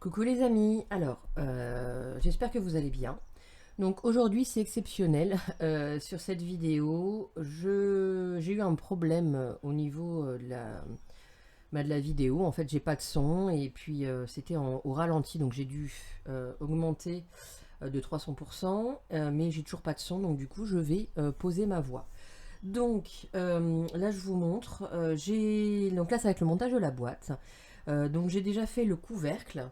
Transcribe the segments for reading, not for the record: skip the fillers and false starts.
Coucou les amis, alors j'espère que vous allez bien. Donc aujourd'hui c'est exceptionnel. Sur cette vidéo j'ai eu un problème au niveau de la vidéo. En fait j'ai pas de son et puis c'était au ralenti, donc j'ai dû augmenter de 300%, mais j'ai toujours pas de son, donc du coup je vais poser ma voix. Donc là je vous montre, donc là ça va être le montage de la boîte. Donc j'ai déjà fait le couvercle.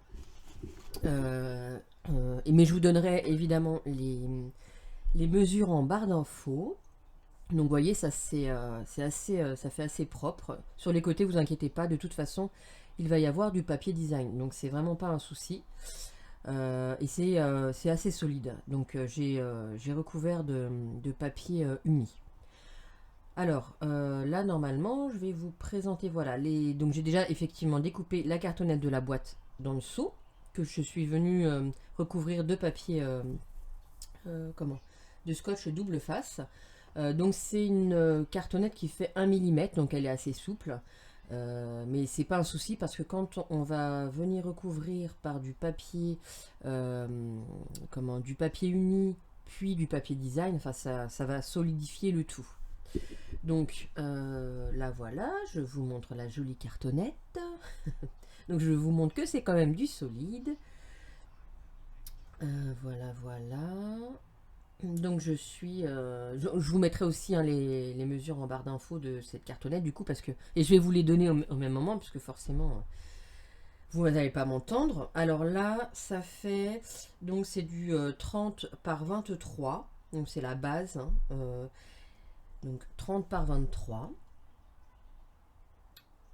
Euh, mais je vous donnerai évidemment les mesures en barre d'infos. Donc vous voyez, ça ça fait assez propre. Sur les côtés, vous inquiétez pas, de toute façon, il va y avoir du papier design. Donc c'est vraiment pas un souci. Et c'est assez solide. Donc j'ai recouvert de papier uni. Alors là, normalement, je vais vous présenter, voilà, donc j'ai déjà effectivement découpé la cartonnette de la boîte dans le seau, que je suis venue recouvrir de papier, comment, de scotch double face. Donc c'est une cartonnette qui fait 1 mm, donc elle est assez souple. Mais c'est pas un souci parce que quand on va venir recouvrir par du papier, euh, du papier uni, puis du papier design, enfin ça va solidifier le tout. Donc là voilà, je vous montre la jolie cartonnette. Donc je vous montre que c'est quand même du solide. Voilà, voilà. Donc je vous mettrai aussi hein, les mesures en barre d'infos de cette cartonnette du coup parce que et je vais vous les donner au même moment puisque forcément vous n'allez pas m'entendre. Alors là ça fait donc c'est du 30 par 23, donc c'est la base hein, donc 30 par 23.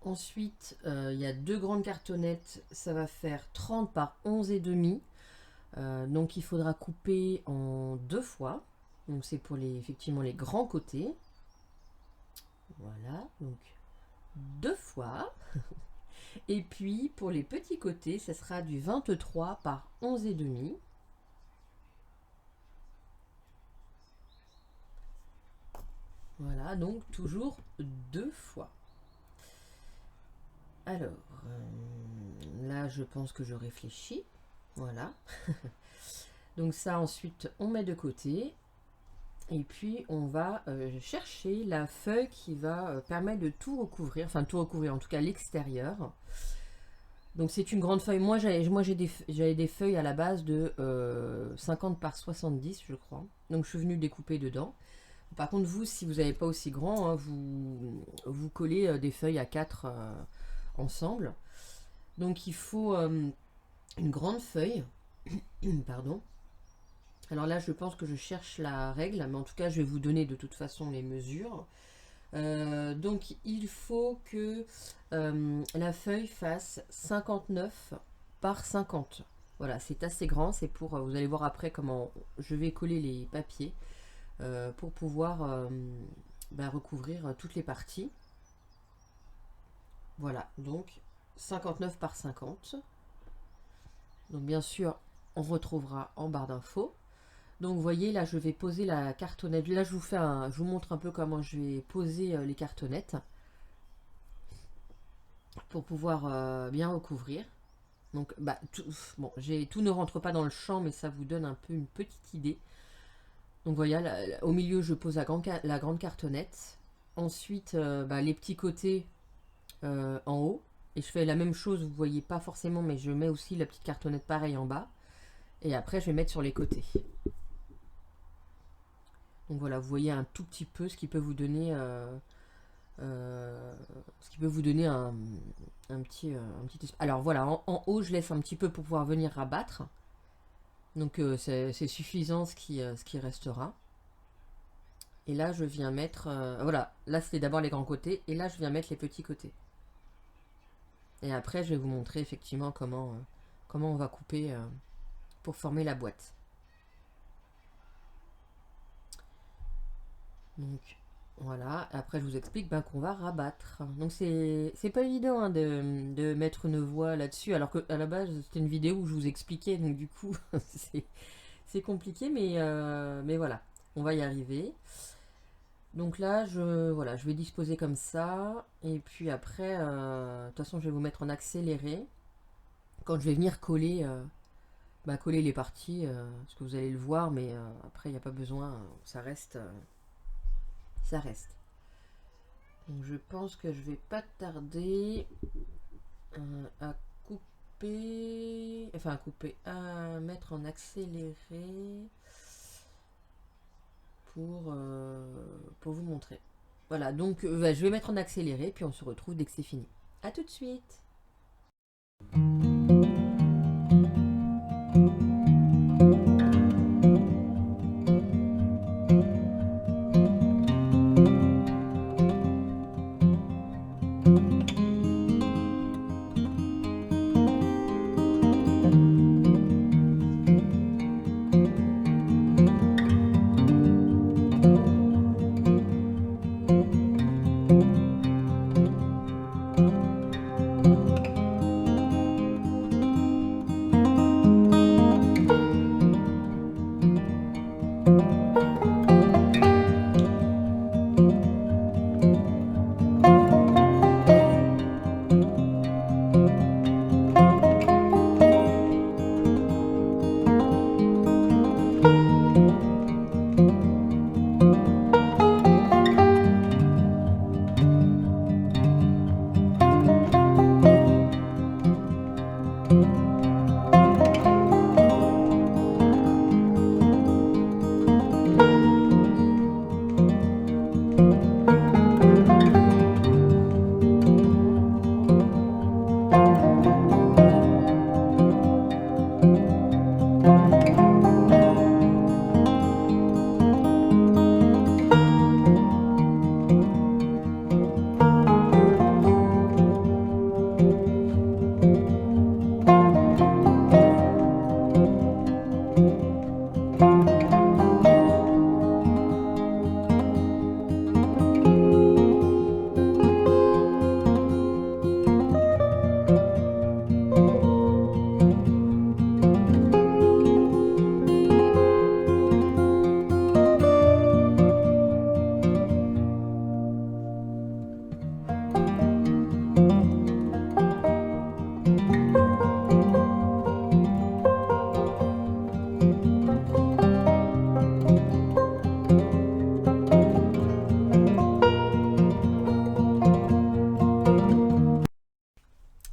Ensuite, il y a deux grandes cartonnettes, ça va faire 30 par 11 et demi. Donc il faudra couper en deux fois. Donc c'est pour effectivement les grands côtés. Voilà, donc deux fois. Et puis pour les petits côtés, ça sera du 23 par 11 et demi. Voilà, donc toujours deux fois. Alors, là je pense que je réfléchis. Voilà. Donc ça ensuite on met de côté. Et puis on va chercher la feuille qui va permettre de tout recouvrir, enfin tout recouvrir en tout cas l'extérieur. Donc c'est une grande feuille. Moi j'avais des feuilles à la base de 50 par 70 je crois. Donc je suis venue découper dedans. Par contre vous, si vous n'avez pas aussi grand, hein, vous collez des feuilles à 4 ensemble. Donc il faut une grande feuille. Pardon. Alors là, je pense que je cherche la règle, mais en tout cas, je vais vous donner de toute façon les mesures. Donc, il faut que la feuille fasse 59 par 50. Voilà, c'est assez grand. C'est pour, vous allez voir après comment je vais coller les papiers pour pouvoir recouvrir toutes les parties. Voilà, donc 59 par 50. Donc, bien sûr, on retrouvera en barre d'infos. Donc vous voyez là je vais poser la cartonnette. Là je vous montre un peu comment je vais poser les cartonnettes pour pouvoir bien recouvrir. Donc bon, tout ne rentre pas dans le champ mais ça vous donne un peu une petite idée. Donc voyez là, au milieu je pose la grande cartonnette. Ensuite les petits côtés en haut. Et je fais la même chose, vous voyez pas forcément mais je mets aussi la petite cartonnette pareil en bas. Et après je vais mettre sur les côtés. Donc voilà, vous voyez un tout petit peu ce qui peut vous donner, un petit, Alors voilà, en haut, je laisse un petit peu pour pouvoir venir rabattre. Donc c'est suffisant ce qui restera. Et là, je viens mettre... voilà, là c'était d'abord les grands côtés. Et là, je viens mettre les petits côtés. Et après, je vais vous montrer effectivement comment on va couper pour former la boîte. Donc voilà, après je vous explique qu'on va rabattre. Donc c'est pas évident hein, de mettre une voix là-dessus, alors qu'à la base c'était une vidéo où je vous expliquais, donc du coup c'est compliqué, mais voilà, on va y arriver. Donc là, voilà, je vais disposer comme ça, et puis après, de toute façon je vais vous mettre en accéléré. quand je vais venir coller, coller les parties, parce que vous allez le voir, mais après il n'y a pas besoin, ça reste, ça reste. Donc je pense que je vais pas tarder à couper, à mettre en accéléré pour vous montrer. Voilà, donc je vais mettre en accéléré, puis on se retrouve dès que c'est fini. A tout de suite.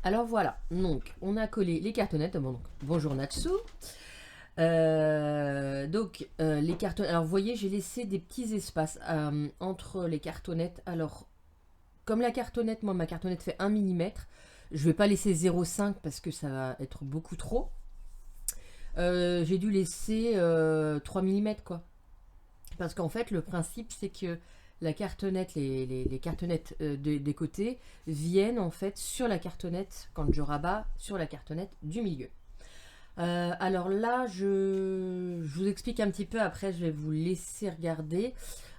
Alors voilà, donc on a collé les cartonnettes. Bon, donc, bonjour Natsu. Les cartonnettes. Alors vous voyez, j'ai laissé des petits espaces entre les cartonnettes. Alors, comme la cartonnette, moi ma cartonnette fait 1 mm, je vais pas laisser 0,5 parce que ça va être beaucoup trop. J'ai dû laisser 3 mm quoi. Parce qu'en fait, le principe c'est que la cartonnette, les cartonnettes des côtés viennent en fait sur la cartonnette, quand je rabats, sur la cartonnette du milieu. Alors là, je vous explique un petit peu, après je vais vous laisser regarder.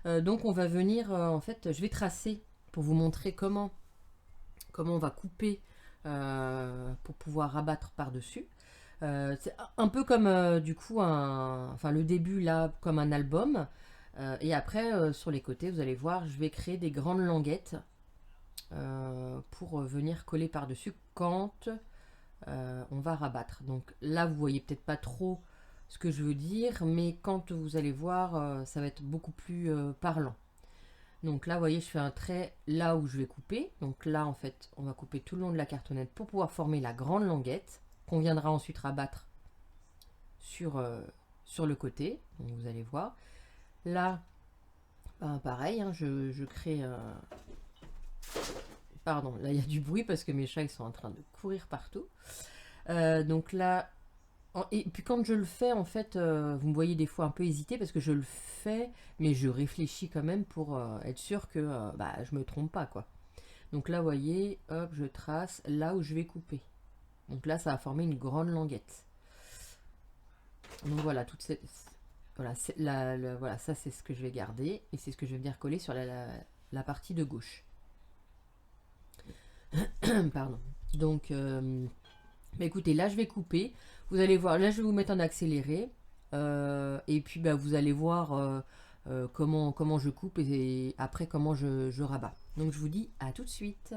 Donc on va venir, en fait, je vais tracer pour vous montrer comment on va couper pour pouvoir rabattre par-dessus. C'est un peu comme du coup, le début là, comme un album. Et après, sur les côtés, vous allez voir, je vais créer des grandes languettes pour venir coller par-dessus quand on va rabattre. Donc là, vous voyez peut-être pas trop ce que je veux dire, mais quand vous allez voir, ça va être beaucoup plus parlant. Donc là, vous voyez, je fais un trait là où je vais couper. Donc là, en fait, on va couper tout le long de la cartonnette pour pouvoir former la grande languette qu'on viendra ensuite rabattre sur le côté. Donc vous allez voir. Là, pareil, hein, je crée... Pardon, là il y a du bruit parce que mes chats ils sont en train de courir partout. Donc là, et puis quand je le fais, en fait, vous me voyez des fois un peu hésiter parce que je le fais, mais je réfléchis quand même pour être sûr que je me trompe pas, quoi. Donc là, vous voyez, hop, je trace là où je vais couper. Donc là, ça va former une grande languette. Donc voilà, toute cette... Voilà, voilà, ça c'est ce que je vais garder et c'est ce que je vais venir coller sur la partie de gauche. Pardon. Donc, écoutez, là je vais couper. Vous allez voir, là je vais vous mettre en accéléré et puis vous allez voir comment je coupe et après comment je rabats. Donc je vous dis à tout de suite.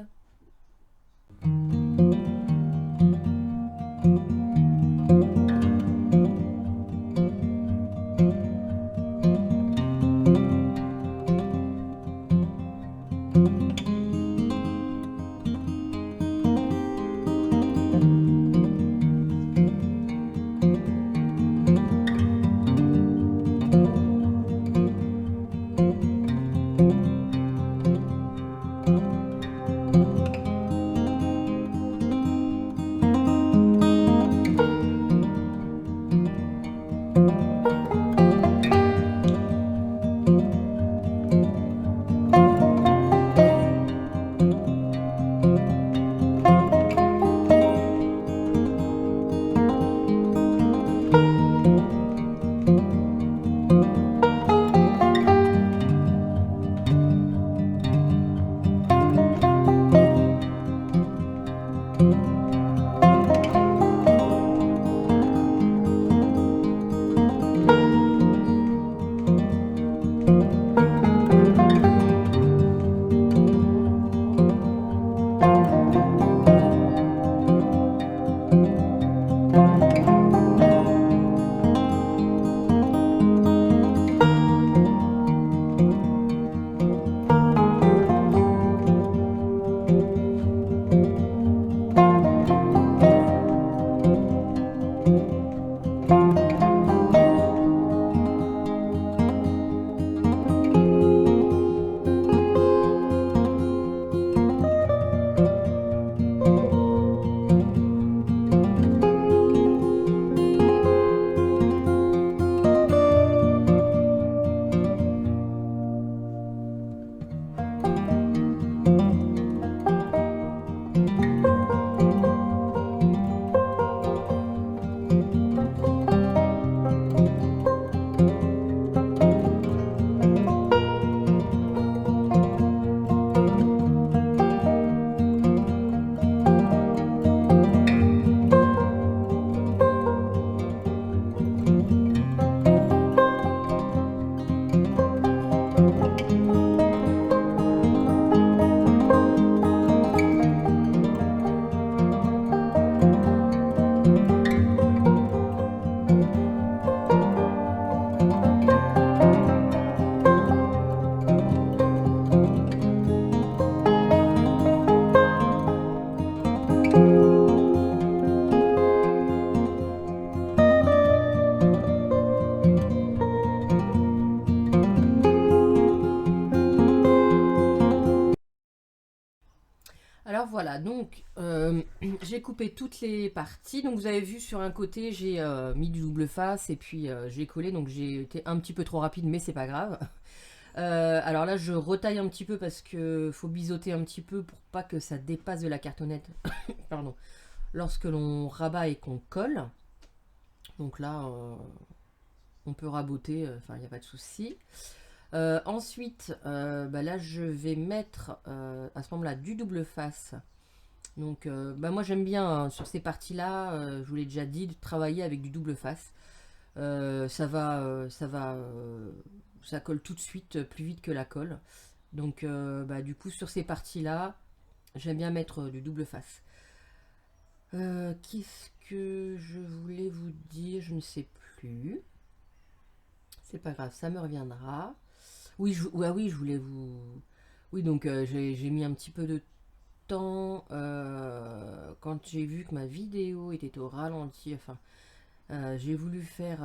voilà, donc j'ai coupé toutes les parties. Donc vous avez vu sur un côté, j'ai mis du double face et puis j'ai collé. Donc j'ai été un petit peu trop rapide, mais c'est pas grave. Alors là, je retaille un petit peu parce que faut biseauter un petit peu pour pas que ça dépasse de la cartonnette. Pardon. Lorsque l'on rabat et qu'on colle. Donc là, on peut raboter, enfin il n'y a pas de souci. Ensuite, bah là je vais mettre à ce moment-là du double face. Donc bah moi j'aime bien sur ces parties-là, je vous l'ai déjà dit, de travailler avec du double face. Ça colle tout de suite plus vite que la colle. Donc bah, du coup sur ces parties-là, j'aime bien mettre du double face. Qu'est-ce que je voulais vous dire? Je ne sais plus. C'est pas grave, ça me reviendra. Oui, oui, je voulais vous... Oui, donc j'ai mis un petit peu de temps quand j'ai vu que ma vidéo était au ralenti. Enfin, j'ai voulu faire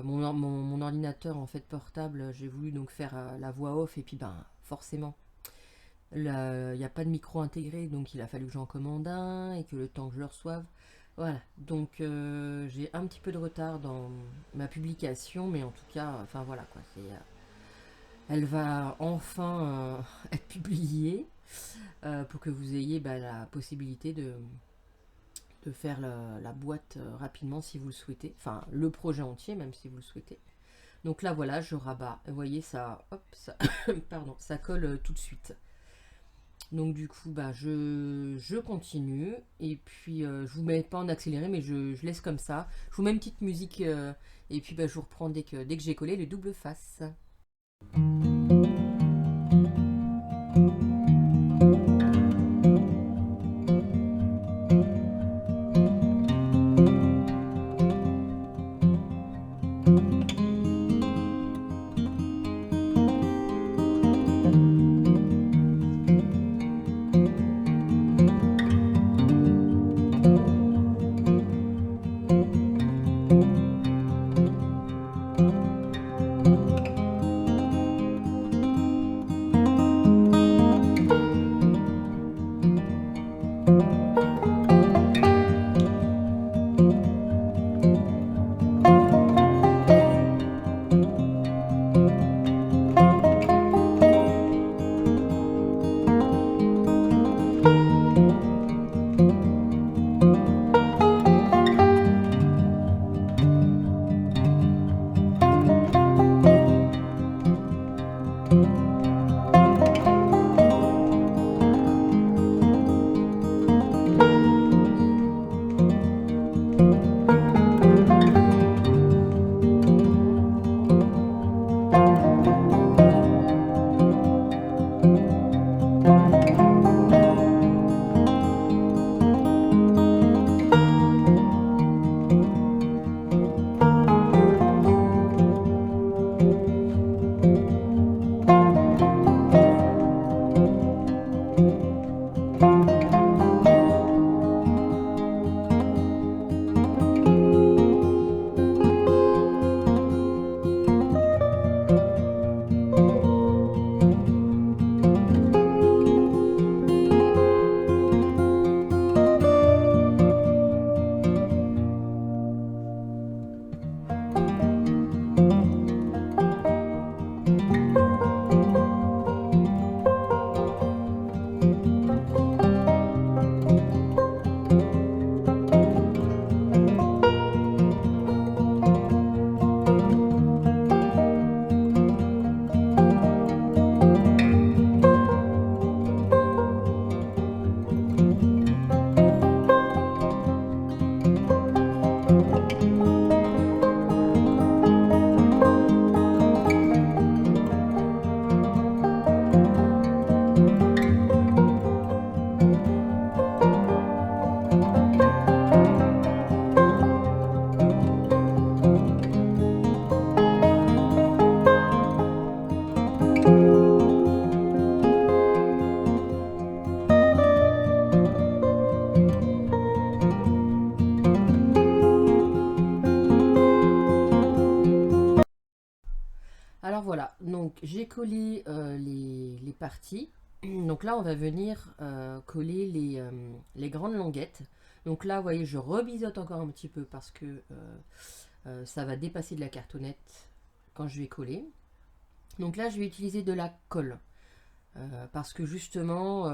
mon ordinateur en fait portable. J'ai voulu donc faire la voix off et puis ben forcément, il n'y a pas de micro intégré, donc il a fallu que j'en commande un et que le temps que je le reçoive. Voilà, donc j'ai un petit peu de retard dans ma publication, mais en tout cas, enfin voilà quoi, elle va enfin être publiée pour que vous ayez bah, la possibilité de faire la boîte rapidement si vous le souhaitez, enfin le projet entier même si vous le souhaitez. Donc là voilà, je rabats, vous voyez ça, hop, ça, pardon, ça colle tout de suite. Donc du coup, bah, je continue et puis je vous mets pas en accéléré, mais je laisse comme ça. Je vous mets une petite musique et puis bah, je vous reprends dès que j'ai collé le double face. Alors voilà, donc j'ai collé les parties. Donc là, on va venir coller les grandes languettes. Donc là, vous voyez, je rebiseaute encore un petit peu parce que ça va dépasser de la cartonnette quand je vais coller. Donc là, je vais utiliser de la colle. Parce que justement,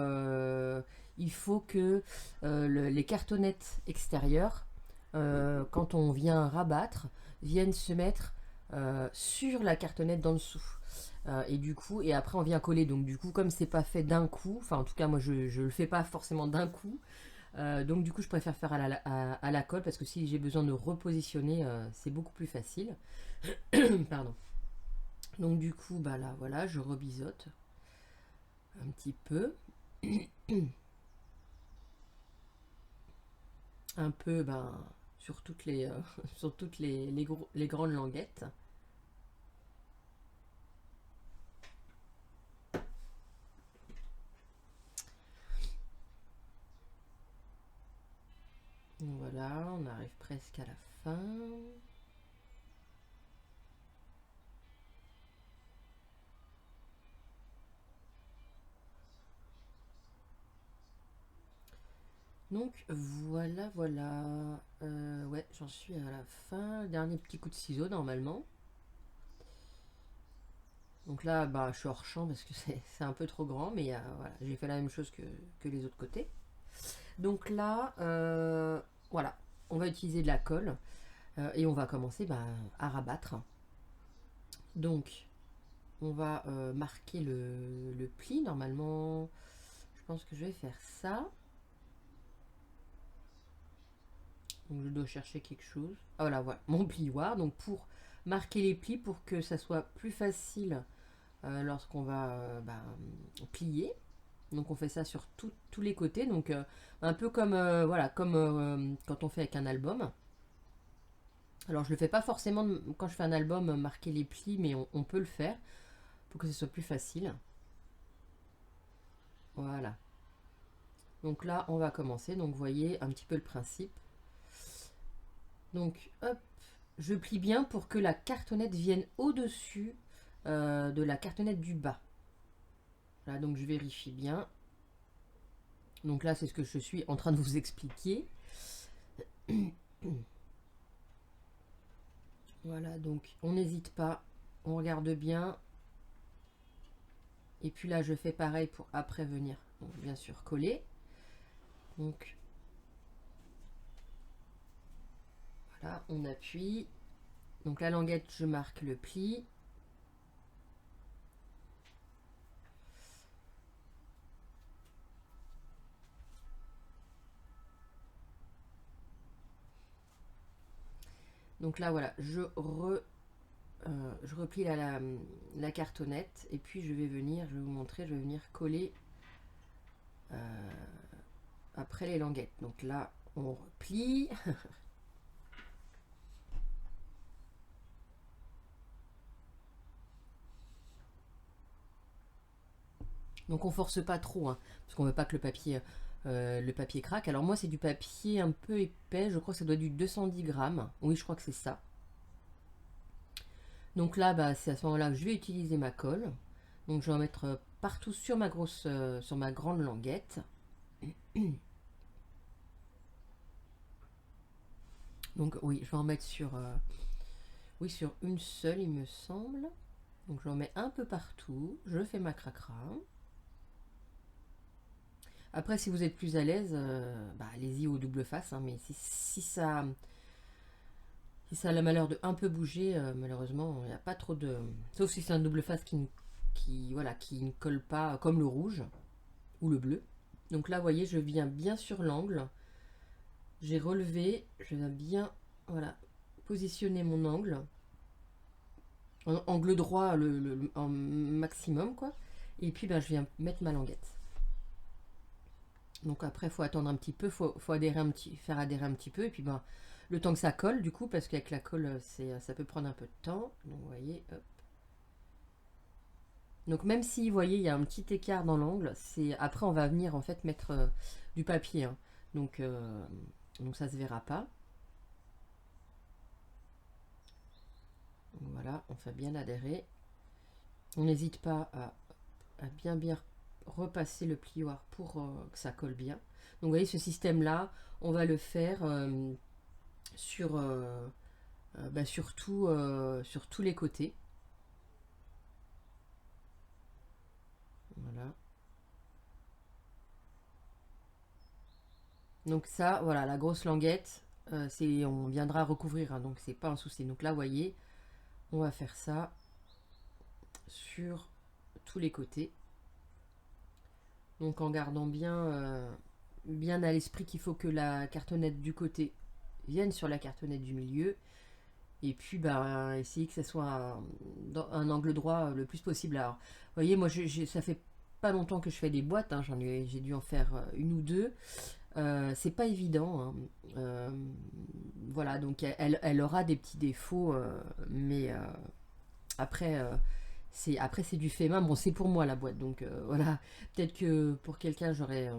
il faut que les cartonnettes extérieures, quand on vient rabattre, viennent se mettre sur la cartonnette d'en dessous. Et du coup, et après on vient coller. Donc du coup, comme c'est pas fait d'un coup, enfin en tout cas moi je le fais pas forcément d'un coup. Donc du coup, je préfère faire à la colle parce que si j'ai besoin de repositionner, c'est beaucoup plus facile. Pardon. Donc du coup, bah là, voilà, je rebiseaute un petit peu. Un peu ben, sur toutes sur toutes les grandes languettes. Donc voilà, on arrive presque à la fin. Donc voilà, voilà. Ouais, j'en suis à la fin. Dernier petit coup de ciseau normalement. Donc là, bah, je suis hors champ parce que c'est un peu trop grand, mais voilà, j'ai fait la même chose que les autres côtés. Donc là, voilà, on va utiliser de la colle et on va commencer bah, à rabattre. Donc, on va marquer le pli. Normalement, je pense que je vais faire ça. Donc, je dois chercher quelque chose. Ah, voilà, voilà, mon plioir. Donc, pour marquer les plis, pour que ça soit plus facile lorsqu'on va bah, plier. Donc, on fait ça sur tous les côtés. Donc, un peu comme, voilà, comme quand on fait avec un album. Alors, je le fais pas forcément quand je fais un album marquer les plis, mais on peut le faire pour que ce soit plus facile. Voilà. Donc là, on va commencer. Donc, vous voyez un petit peu le principe. Donc, hop, je plie bien pour que la cartonnette vienne au-dessus de la cartonnette du bas. Voilà, donc je vérifie bien. Donc là, c'est ce que je suis en train de vous expliquer. Voilà, donc on n'hésite pas, on regarde bien. Et puis là, je fais pareil pour après venir, donc, bien sûr, coller. Donc voilà, on appuie. Donc la languette, je marque le pli. Donc là, voilà, je replie la cartonnette et puis je vais venir, je vais vous montrer, je vais venir coller après les languettes. Donc là, on replie. Donc on force pas trop, hein, parce qu'on veut pas que le papier craque. Alors moi, c'est du papier un peu épais, je crois que ça doit être du 210 grammes. Oui, je crois que c'est ça. Donc là, bah, c'est à ce moment-là que je vais utiliser ma colle. Donc je vais en mettre partout sur ma grande languette. Donc oui, je vais en mettre oui, sur une seule, il me semble. Donc j'en mets un peu partout. Je fais ma cracra. Après, si vous êtes plus à l'aise, bah, allez-y au double face. Hein, mais si ça a le malheur de un peu bouger, malheureusement, il n'y a pas trop de. Sauf si c'est un double face voilà, qui ne colle pas comme le rouge ou le bleu. Donc là, vous voyez, je viens bien sur l'angle. J'ai relevé, je viens bien voilà, positionner mon angle. Angle droit en maximum, quoi. Et puis, ben, je viens mettre ma languette. Donc après, il faut attendre un petit peu, faut adhérer faire adhérer un petit peu. Et puis, ben, le temps que ça colle, du coup, parce qu'avec la colle, ça peut prendre un peu de temps. Donc, vous voyez, hop. Donc même si, vous voyez, il y a un petit écart dans l'angle, après on va venir en fait mettre du papier. Hein. Donc, donc ça se verra pas. Donc, voilà, on fait bien adhérer. On n'hésite pas à bien repasser le plioir pour que ça colle bien. Donc vous voyez, ce système-là, on va le faire sur, sur tous les côtés. Voilà. Donc ça, voilà, la grosse languette, on viendra recouvrir, hein, donc c'est pas un souci. Donc là, vous voyez, on va faire ça sur tous les côtés. Donc en gardant bien à l'esprit qu'il faut que la cartonnette du côté vienne sur la cartonnette du milieu. Et puis essayer que ça soit dans un angle droit le plus possible. Alors, vous voyez, moi ça fait pas longtemps que je fais des boîtes, hein, j'ai dû en faire une ou deux. C'est pas évident, hein. Voilà, donc elle aura des petits défauts, mais après, c'est du fait main. Bon, c'est pour moi la boîte, donc voilà. Peut-être que pour quelqu'un, j'aurais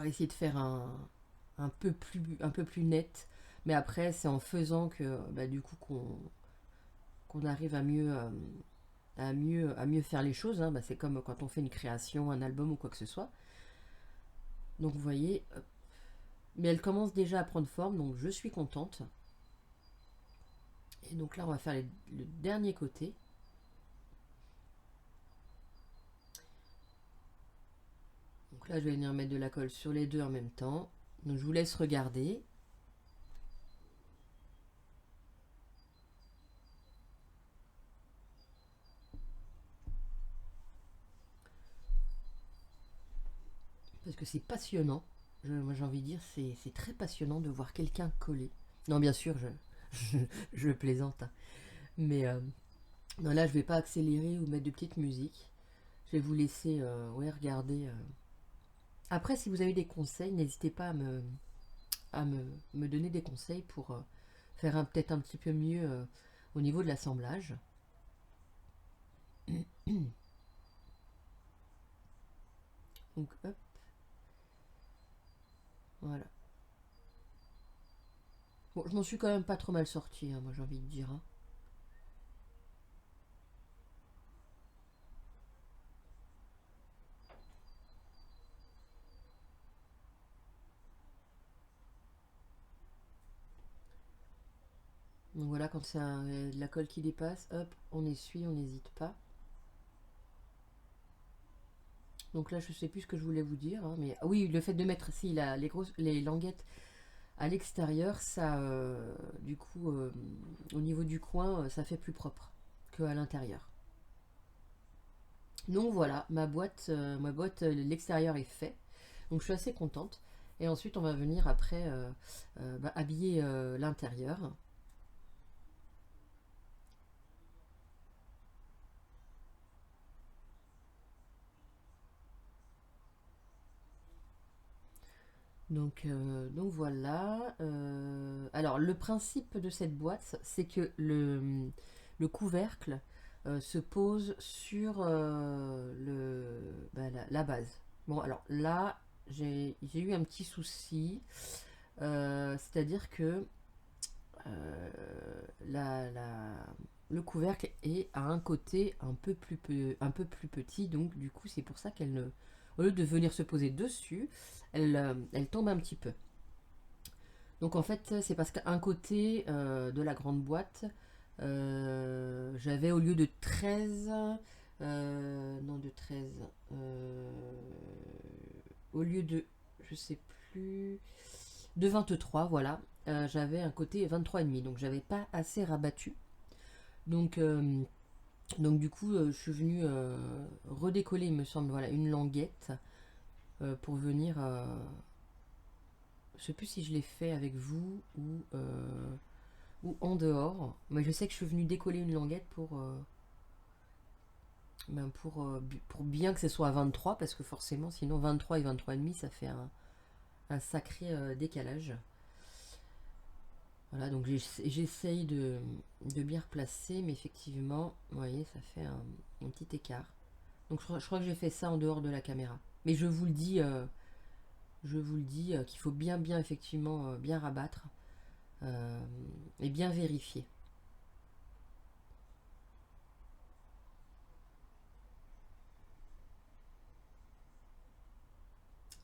essayé de faire un peu plus net, mais après, c'est en faisant que du coup qu'on arrive à mieux faire les choses, hein. C'est comme quand on fait une création, un album ou quoi que ce soit. Donc vous voyez, mais elle commence déjà à prendre forme, donc je suis contente. Et donc là, on va faire le dernier côté. Donc là, je vais venir mettre de la colle sur les deux en même temps. Donc je vous laisse regarder. Parce que c'est passionnant. Moi, j'ai envie de dire, c'est très passionnant de voir quelqu'un coller. Non, bien sûr, je plaisante, hein. Mais non, là, je vais pas accélérer ou mettre de petites musiques. Je vais vous laisser regarder. Après, si vous avez des conseils, n'hésitez pas à me donner des conseils pour faire peut-être un petit peu mieux au niveau de l'assemblage. Donc, hop, voilà. Bon, je m'en suis quand même pas trop mal sorti, hein, moi j'ai envie de dire, hein. Donc voilà, quand c'est de la colle qui dépasse, hop, on essuie, on n'hésite pas. Donc là, je sais plus ce que je voulais vous dire, hein, mais oui, le fait de mettre les languettes à l'extérieur, ça, du coup, au niveau du coin, ça fait plus propre qu'à l'intérieur. Donc voilà, ma boîte, l'extérieur est fait. Donc je suis assez contente. Et ensuite, on va venir après habiller l'intérieur. Donc voilà. Alors le principe de cette boîte, c'est que le couvercle se pose sur la base. Bon, alors là, j'ai eu un petit souci. C'est-à-dire que euh, le couvercle est à un côté un peu plus petit, donc du coup c'est pour ça qu'elle ne, au lieu de venir se poser dessus, elle tombe un petit peu. Donc en fait c'est parce qu'un côté de la grande boîte, j'avais au lieu de 13, non de 13, au lieu de, je sais plus, de 23, voilà, j'avais un côté 23,5, donc j'avais pas assez rabattu. Donc, du coup, je suis venue redécoller, il me semble, voilà, une languette pour venir. Je sais plus si je l'ai fait avec vous ou en dehors, mais je sais que je suis venue décoller une languette pour bien que ce soit à 23, parce que forcément, sinon 23 et 23,5, ça fait un sacré décalage. Voilà, donc j'essaye de bien replacer, mais effectivement, vous voyez, ça fait un petit écart. Donc je crois que j'ai fait ça en dehors de la caméra. Mais je vous le dis qu'il faut bien effectivement bien rabattre euh, et bien vérifier.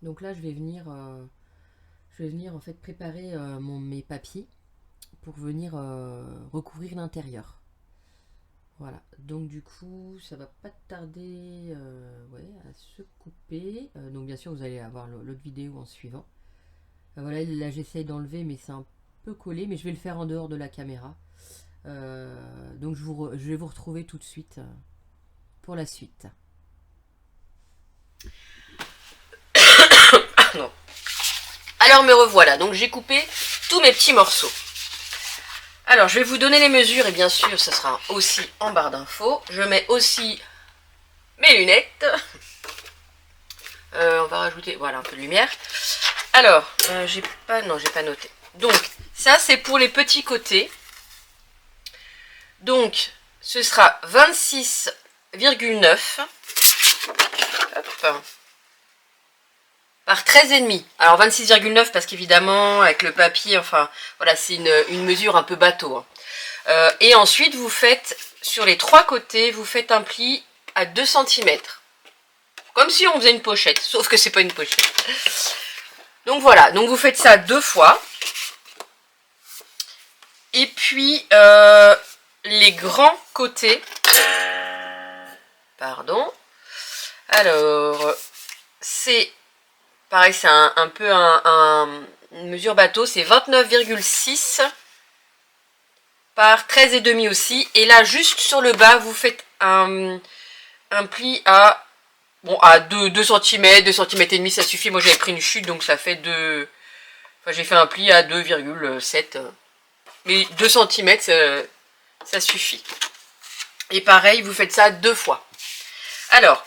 Donc là, je vais venir en fait préparer mes papiers pour venir recouvrir l'intérieur. Voilà, donc du coup, ça va pas tarder ouais, à se couper. Donc bien sûr, vous allez avoir l'autre vidéo en suivant. Voilà, là j'essaye d'enlever, mais c'est un peu collé, mais je vais le faire en dehors de la caméra. Donc je vais vous retrouver tout de suite pour la suite. Non. Alors me revoilà, donc j'ai coupé tous mes petits morceaux. Alors je vais vous donner les mesures et bien sûr ce sera aussi en barre d'infos. Je mets aussi mes lunettes. On va rajouter voilà un peu de lumière. Alors j'ai pas noté. Donc ça c'est pour les petits côtés. Donc ce sera 26,9 par 13,5. Alors 26,9 parce qu'évidemment avec le papier, enfin voilà, c'est une mesure un peu bateau. Hein. Et ensuite vous faites sur les trois côtés, vous faites un pli à 2 cm. Comme si on faisait une pochette, sauf que c'est pas une pochette. Donc voilà, donc vous faites ça 2 fois. Et puis les grands côtés. Pardon. Alors, c'est pareil, c'est un peu une mesure bateau, c'est 29,6 par 13,5 aussi. Et là, juste sur le bas, vous faites un pli à, bon, à 2 cm, 2 cm et demi, ça suffit. Moi, j'avais pris une chute, donc ça fait 2... Enfin, j'ai fait un pli à 2,7. Mais 2 cm, ça suffit. Et pareil, vous faites ça 2 fois. Alors,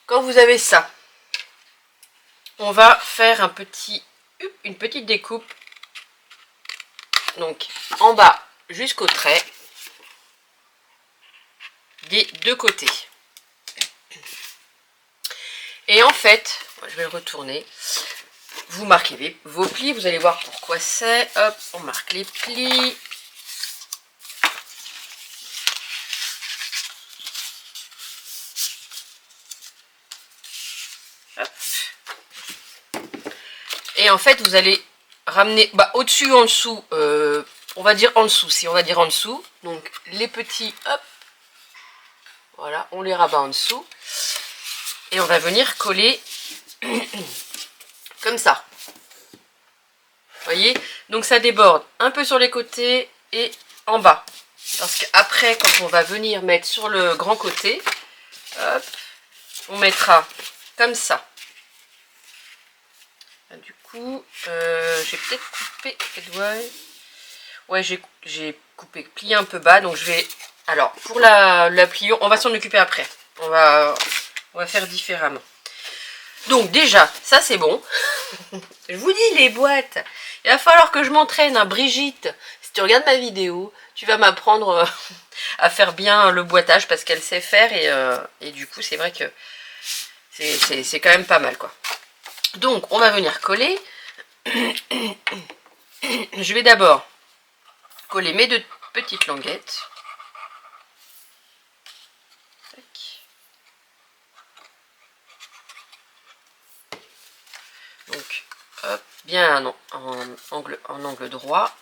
quand vous avez ça, on va faire une petite découpe. Donc, en bas jusqu'au trait des deux côtés. Et en fait, je vais le retourner. Vous marquez vos plis, vous allez voir pourquoi c'est. Hop, on marque les plis. Hop. Et en fait, vous allez ramener au-dessus, en dessous, on va dire en dessous, si on va dire en dessous. Donc les petits, hop, voilà, on les rabat en dessous. Et on va venir coller comme ça. Vous voyez? Donc ça déborde un peu sur les côtés et en bas. Parce qu'après, quand on va venir mettre sur le grand côté, hop, on mettra comme ça. Du coup, j'ai peut-être coupé... Ouais, j'ai coupé, plié un peu bas. Donc je vais... Alors, pour la pliure, on va s'en occuper après. On va faire différemment. Donc déjà, ça c'est bon. Je vous dis, les boîtes, il va falloir que je m'entraîne, hein. Brigitte, si tu regardes ma vidéo, tu vas m'apprendre à faire bien le boitage parce qu'elle sait faire et du coup c'est vrai que c'est quand même pas mal quoi. Donc on va venir coller. Je vais d'abord coller mes 2 petites languettes. Donc hop, bien en angle droit.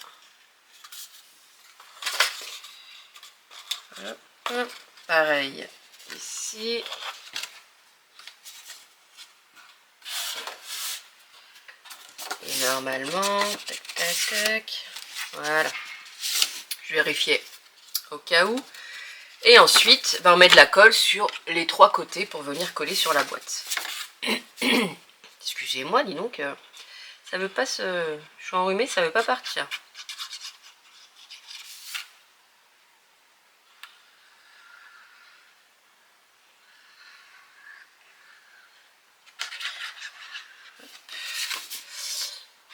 Hop, pareil ici. Et normalement, tac tac tac, voilà. Je vérifiais au cas où. Et ensuite, on met de la colle sur les 3 côtés pour venir coller sur la boîte. Excusez-moi, dis donc, ça veut pas se... Je suis enrhumée, ça veut pas partir.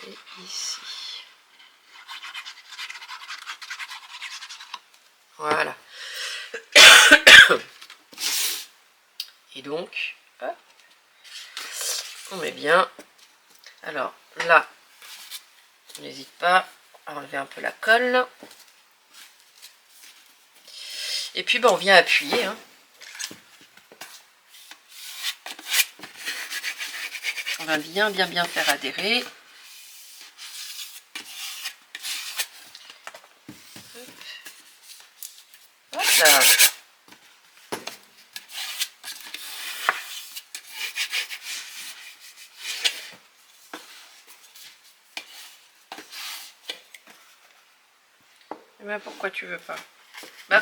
Et ici. Voilà. Et donc, hop, on met bien. Alors là, n'hésite pas à enlever un peu la colle. Et puis on vient appuyer. Hein. On va bien faire adhérer. Voilà. Eh ben, pourquoi tu veux pas? Bah.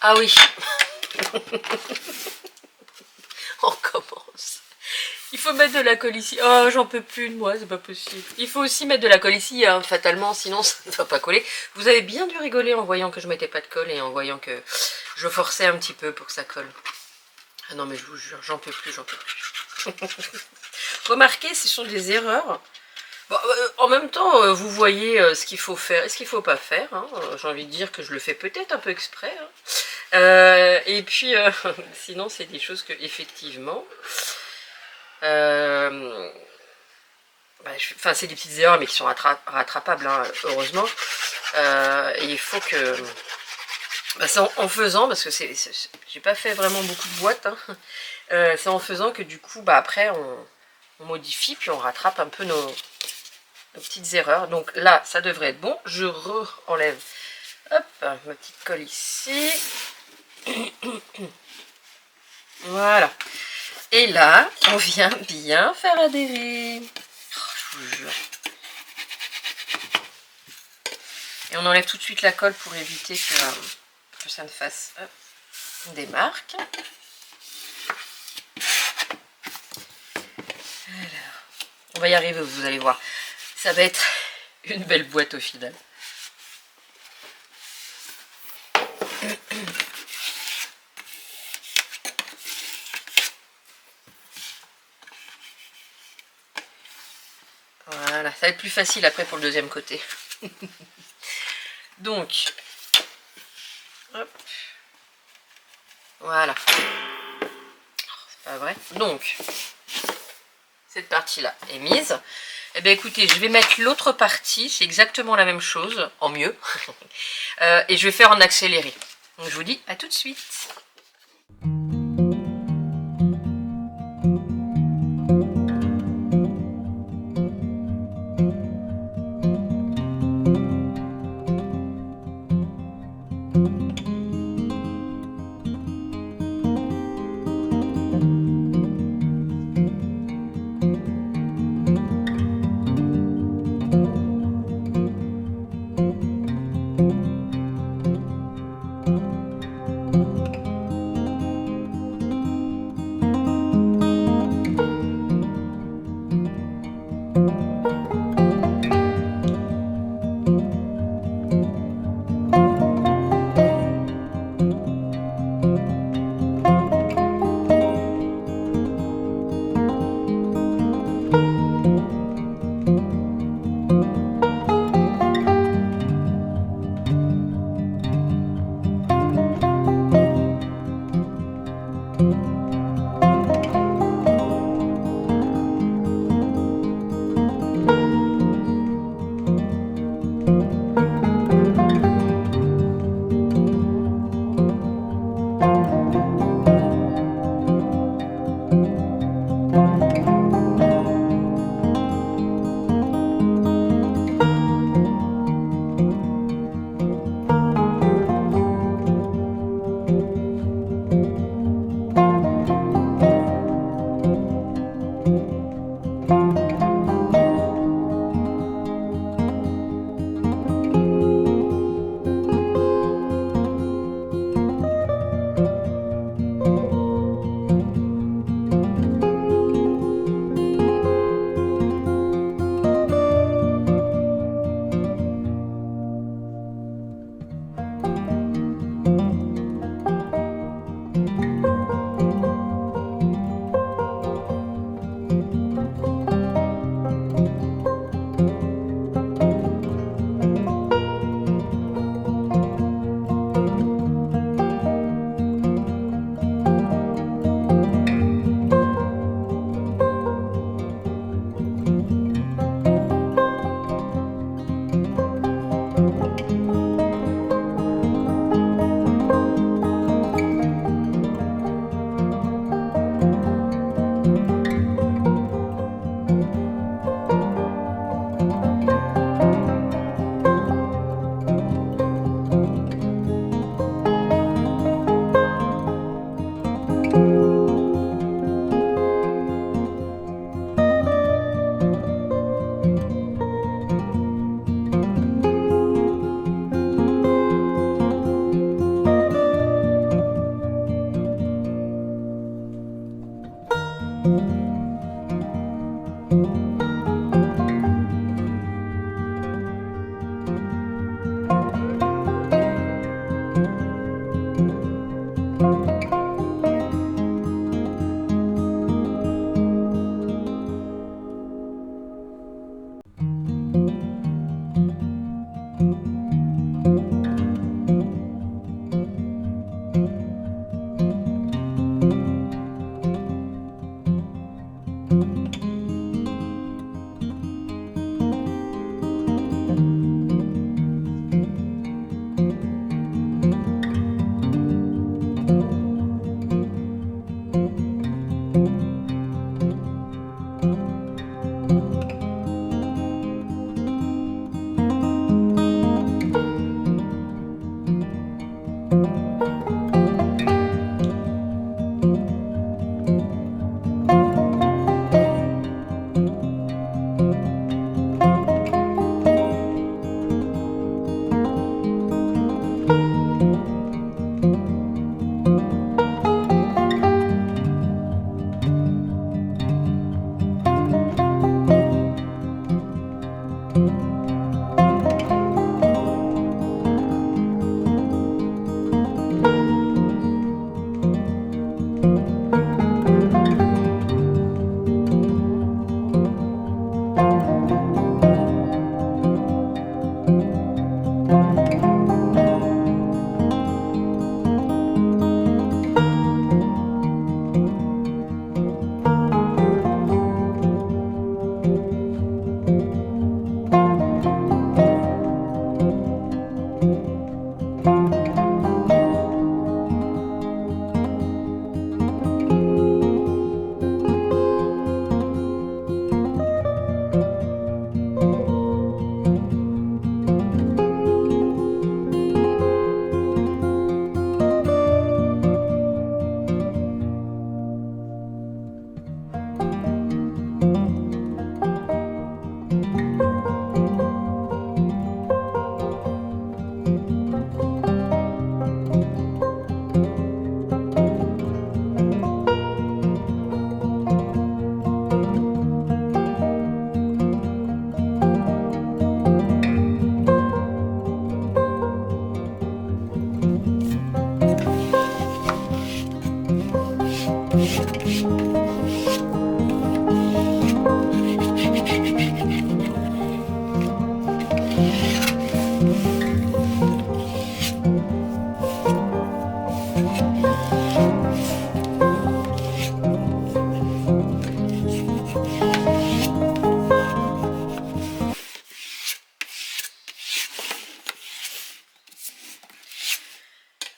Ah oui. On recommence. Il faut mettre de la colle ici. Oh, j'en peux plus de moi, c'est pas possible. Il faut aussi mettre de la colle ici, hein, fatalement, sinon ça ne va pas coller. Vous avez bien dû rigoler en voyant que je mettais pas de colle et en voyant que je forçais un petit peu pour que ça colle. Ah non, mais je vous jure, j'en peux plus, j'en peux plus. Remarquez, ce sont des erreurs. Bon, en même temps, vous voyez ce qu'il faut faire et ce qu'il faut pas faire. Hein. J'ai envie de dire que je le fais peut-être un peu exprès. Hein. Et puis, sinon, c'est des choses que, effectivement... Enfin, c'est des petites erreurs, mais qui sont rattrapables, hein, heureusement. Et il faut que... Bah, c'est en faisant, parce que j'ai pas fait vraiment beaucoup de boîtes, hein. C'est en faisant que du coup, bah, après, on modifie, puis on rattrape un peu nos petites erreurs. Donc là, ça devrait être bon. Je enlève hop, ma petite colle ici. Voilà. Et là, on vient bien faire adhérer. Oh, je vous jure. Et on enlève tout de suite la colle pour éviter que ça ne fasse des marques. Alors, on va y arriver, vous allez voir. Ça va être une belle boîte au final. Voilà, ça va être plus facile après pour le deuxième côté. Donc, hop, voilà. C'est pas vrai. Donc, cette partie-là est mise. Eh bien écoutez, je vais mettre l'autre partie, c'est exactement la même chose, en mieux. Et je vais faire en accéléré. Donc je vous dis à tout de suite.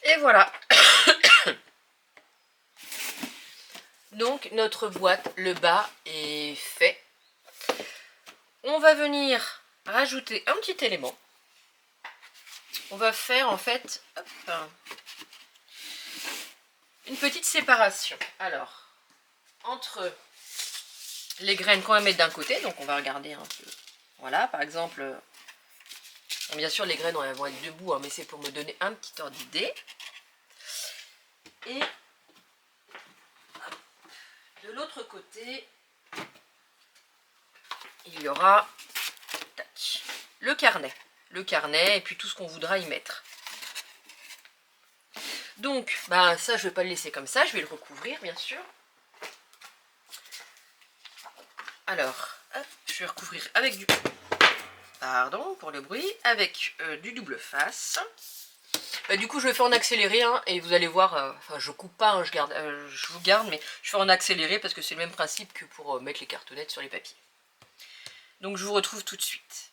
Et voilà. Donc notre boîte, le bas est fait. On va venir rajouter un petit élément. On va faire en fait une petite séparation. Alors, entre les graines qu'on va mettre d'un côté, donc on va regarder un peu. Voilà, par exemple, bien sûr les graines elles vont être debout, hein, mais c'est pour me donner un petit ordre d'idée. Et de l'autre côté, il y aura le carnet. Le carnet et puis tout ce qu'on voudra y mettre. Donc, bah, ça je ne vais pas le laisser comme ça, je vais le recouvrir bien sûr. Alors, hop, je vais recouvrir avec du... Pardon pour le bruit, avec du double face. Bah, du coup je le fais en accéléré hein, et vous allez voir, enfin je coupe pas, hein, je vous garde, mais je fais en accéléré parce que c'est le même principe que pour mettre les cartonnettes sur les papiers. Donc je vous retrouve tout de suite.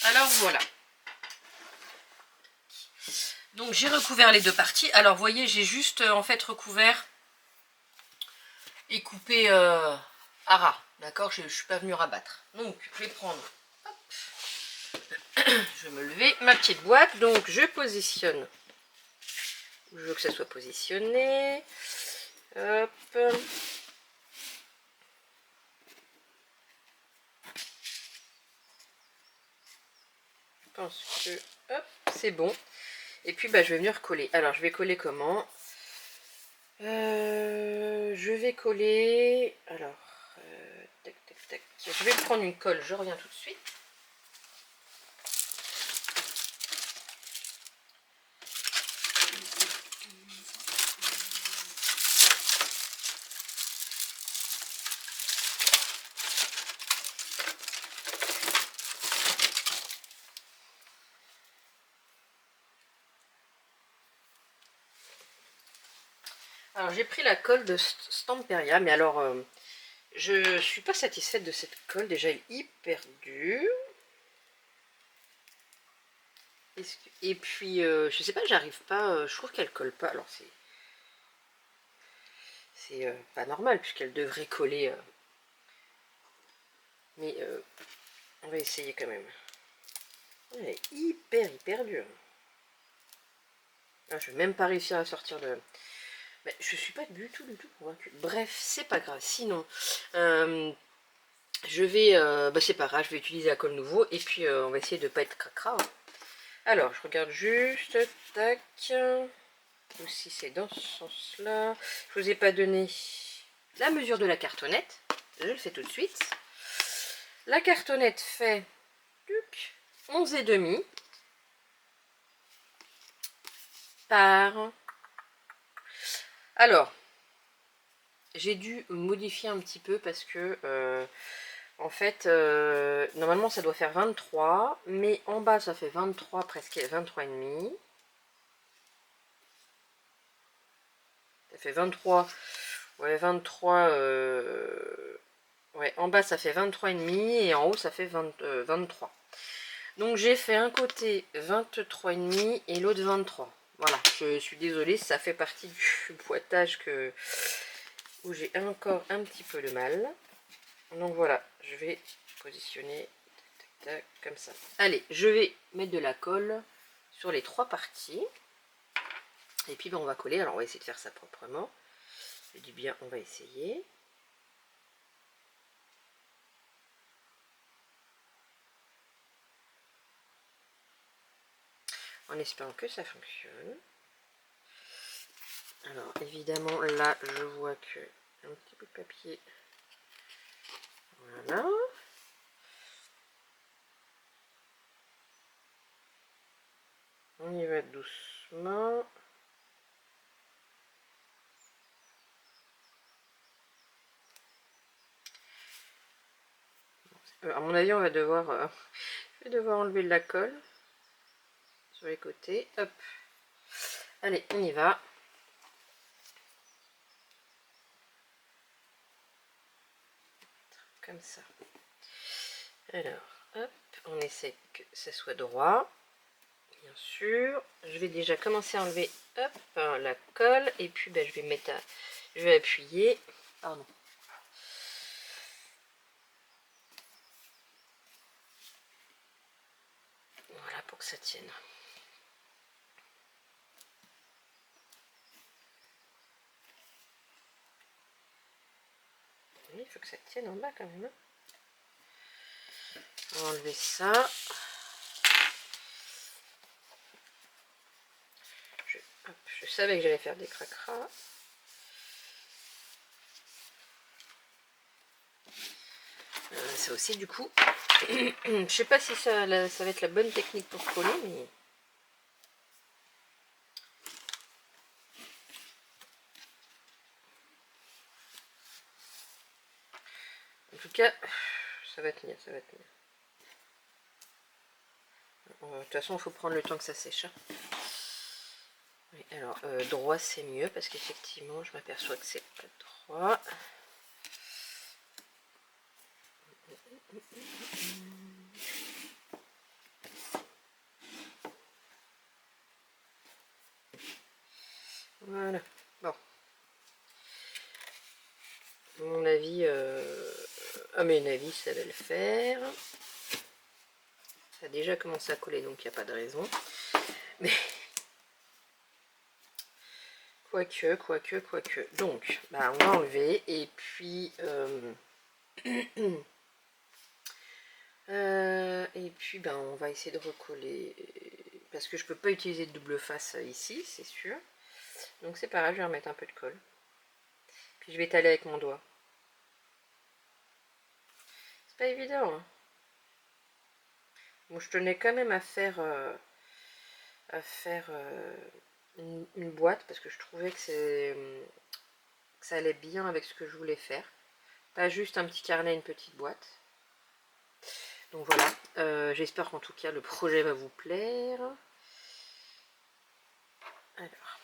Alors voilà. Donc j'ai recouvert les deux parties. Alors vous voyez, j'ai juste en fait recouvert et coupé à ras. D'accord, je ne suis pas venue rabattre. Donc je vais prendre, hop, je vais me lever, ma petite boîte. Donc je positionne. Je veux que ça soit positionné. Hop. Je pense que hop, c'est bon. Et puis bah, je vais venir coller. Alors je vais coller comment? Je vais coller. Alors, tac, tac, tac. Je vais prendre une colle, je reviens tout de suite. Alors j'ai pris la colle de Stamperia, mais alors je suis pas satisfaite de cette colle. Déjà elle est hyper dure. Et puis je sais pas, j'arrive pas, je trouve qu'elle colle pas. Alors c'est pas normal puisqu'elle devrait coller. Mais on va essayer quand même. Elle est hyper dure. Ah, je vais même pas réussir à sortir de... Mais je suis pas du tout convaincue. Bref, c'est pas grave. Sinon, je vais... bah c'est pas grave, je vais utiliser la colle nouveau. Et puis, on va essayer de pas être cracra. Hein. Alors, je regarde juste. Tac. Ou si c'est dans ce sens-là. Je vous ai pas donné la mesure de la cartonnette. Je le fais tout de suite. La cartonnette fait 11,5 par... Alors, j'ai dû modifier un petit peu parce que en fait normalement ça doit faire 23, mais en bas ça fait 23, presque 23 et demi. Ça fait 23, ouais 23, ouais en bas ça fait 23 et demi et en haut ça fait 23. Donc j'ai fait un côté 23 et demi et l'autre 23. Voilà, je suis désolée, ça fait partie du boitage où j'ai encore un petit peu de mal. Donc voilà, je vais positionner tac, tac, tac, comme ça. Allez, je vais mettre de la colle sur les 3 parties. Et puis ben, on va coller. Alors on va essayer de faire ça proprement. Je dis bien, on va essayer. En espérant que ça fonctionne. Alors évidemment là je vois que un petit bout de papier. Voilà. On y va doucement. À mon avis on va devoir, je vais devoir enlever de la colle sur les côtés. Hop. Allez, on y va. Comme ça. Alors, hop, on essaie que ça soit droit. Bien sûr. Je vais déjà commencer à enlever hop, la colle. Et puis ben, je vais mettre je vais appuyer. Pardon. Voilà pour que ça tienne. Oui, il faut que ça tienne en bas quand même. On va enlever ça. Je savais que j'allais faire des cracras. Ça aussi du coup. Je sais pas si ça va être la bonne technique pour coller, mais... En tout cas, ça va tenir, ça va tenir. De toute façon, il faut prendre le temps que ça sèche. Hein. Oui, alors, droit c'est mieux parce qu'effectivement, je m'aperçois que c'est pas droit. Voilà. Bon. À mon avis, à mon avis, ça va le faire. Ça a déjà commencé à coller, donc il n'y a pas de raison. Mais quoique. Donc, bah, on va enlever et puis ben, on va essayer de recoller parce que je peux pas utiliser de double face ici, c'est sûr. Donc c'est pas grave, je vais remettre un peu de colle. Puis je vais étaler avec mon doigt. C'est pas évident. Hein. Bon, je tenais quand même à faire une boîte parce que je trouvais que ça allait bien avec ce que je voulais faire. Pas juste un petit carnet, une petite boîte. Donc voilà, j'espère qu'en tout cas le projet va vous plaire. Alors,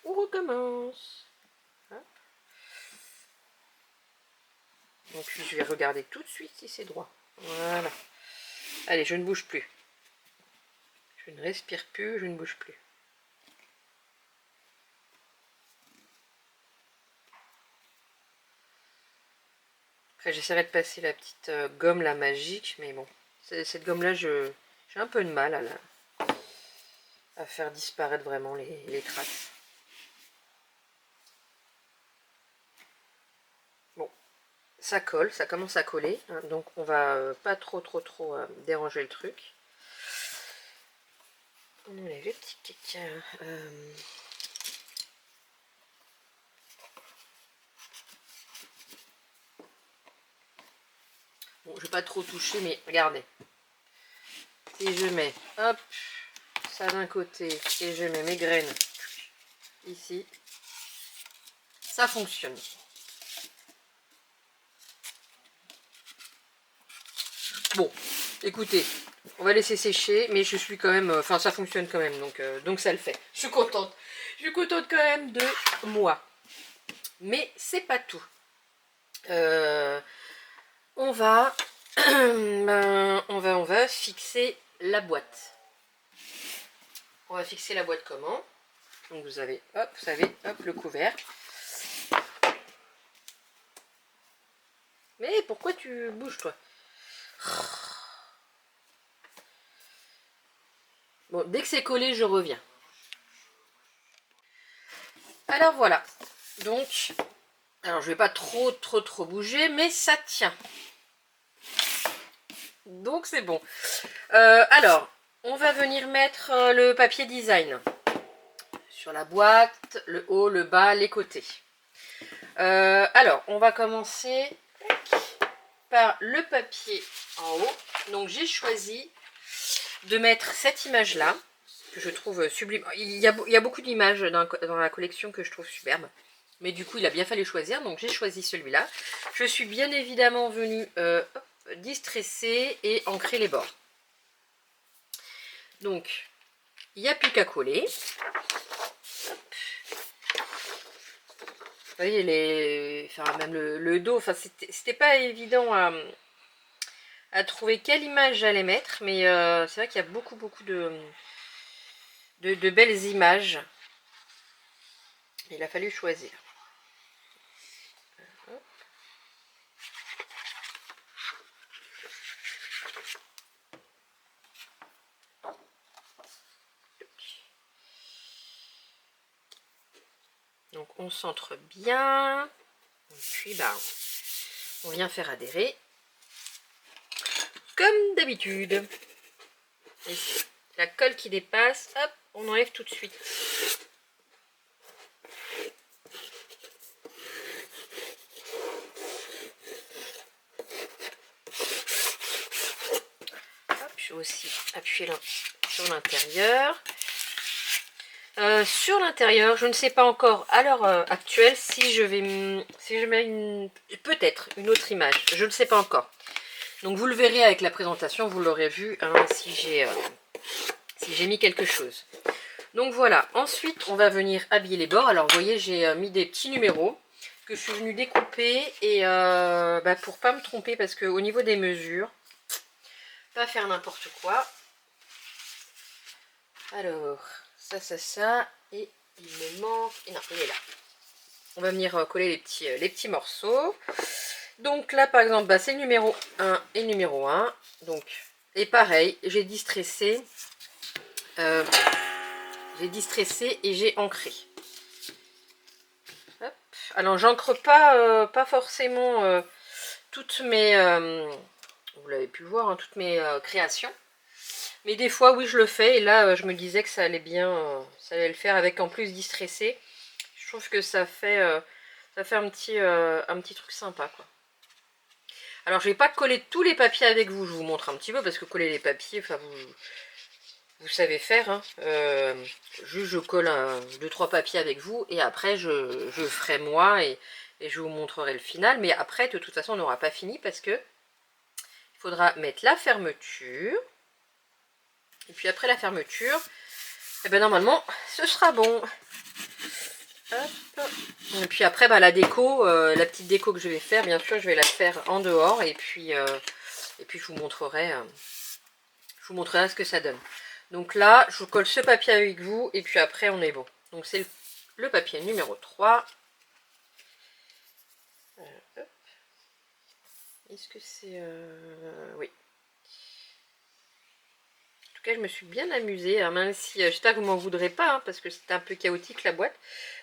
on recommence. Donc je vais regarder tout de suite si c'est droit. Voilà. Allez, je ne bouge plus. Je ne respire plus, je ne bouge plus. Après, j'essaierai de passer la petite gomme, la magique, mais bon. Cette gomme-là, j'ai un peu de mal à faire disparaître vraiment les traces. Bon, ça colle, ça commence à coller, hein, donc on va pas trop déranger le truc. On enlève les petits caca. Bon, je vais pas trop toucher, mais regardez. Si je mets, hop, ça d'un côté, et je mets mes graines ici, ça fonctionne. Bon, écoutez, on va laisser sécher, mais je suis quand même, enfin ça fonctionne quand même, donc ça le fait. Je suis contente quand même de moi. Mais c'est pas tout. On va, on va fixer la boîte. On va fixer la boîte comment? Donc vous avez, hop, le couvercle. Mais pourquoi tu bouges toi? Bon, dès que c'est collé, je reviens. Alors voilà. Donc, alors je vais pas trop bouger, mais ça tient. Donc c'est bon. Alors, on va venir mettre le papier design sur la boîte, le haut, le bas, les côtés. Alors, on va commencer par le papier en haut. Donc j'ai choisi de mettre cette image-là, que je trouve sublime. Il y a beaucoup d'images dans la collection que je trouve superbe. Mais du coup, il a bien fallu choisir, donc j'ai choisi celui-là. Je suis bien évidemment venue distresser et ancrer les bords. Donc, il n'y a plus qu'à coller. Vous voyez, enfin, même le dos, enfin, c'était pas évident à trouver quelle image j'allais mettre, mais c'est vrai qu'il y a beaucoup de belles images. Il a fallu choisir. Donc on centre bien, et puis bah, on vient faire adhérer, comme d'habitude. La colle qui dépasse, hop, on enlève tout de suite. Hop, je vais aussi appuyer là sur l'intérieur. Sur l'intérieur, je ne sais pas encore à l'heure actuelle si je mets peut-être une autre image. Je ne sais pas encore. Donc vous le verrez avec la présentation, vous l'aurez vu hein, si j'ai mis quelque chose. Donc voilà, ensuite on va venir habiller les bords. Alors vous voyez, j'ai mis des petits numéros que je suis venue découper et pour pas me tromper parce qu'au niveau des mesures, pas faire n'importe quoi. Alors, ça, et il me manque... Et non, il est là. On va venir coller les petits morceaux. Donc là, par exemple, c'est le numéro 1 et le numéro 1. Donc, et pareil, j'ai distressé et j'ai ancré. Hop. Alors, j'ancre pas forcément toutes mes... vous l'avez pu voir, hein, toutes mes créations. Mais des fois, oui, je le fais. Et là, je me disais que ça allait bien, ça allait le faire avec en plus distressé. Je trouve que ça fait un petit truc sympa, quoi. Alors, je vais pas coller tous les papiers avec vous. Je vous montre un petit peu parce que coller les papiers, enfin, vous savez faire. Hein. Juste, je colle 2-3 papiers avec vous et après, je ferai moi et je vous montrerai le final. Mais après, de toute façon, on n'aura pas fini parce que il faudra mettre la fermeture. Et puis après la fermeture, et ben normalement, ce sera bon. Hop. Et puis après, bah, la déco, la petite déco que je vais faire, bien sûr, je vais la faire en dehors. Et puis je vous montrerai ce que ça donne. Donc là, je vous colle ce papier avec vous. Et puis après, on est bon. Donc c'est le papier numéro 3. Est-ce que c'est... oui. En tout cas, je me suis bien amusée, hein, même si j'espère que vous m'en voudrez pas, hein, parce que c'était un peu chaotique la boîte.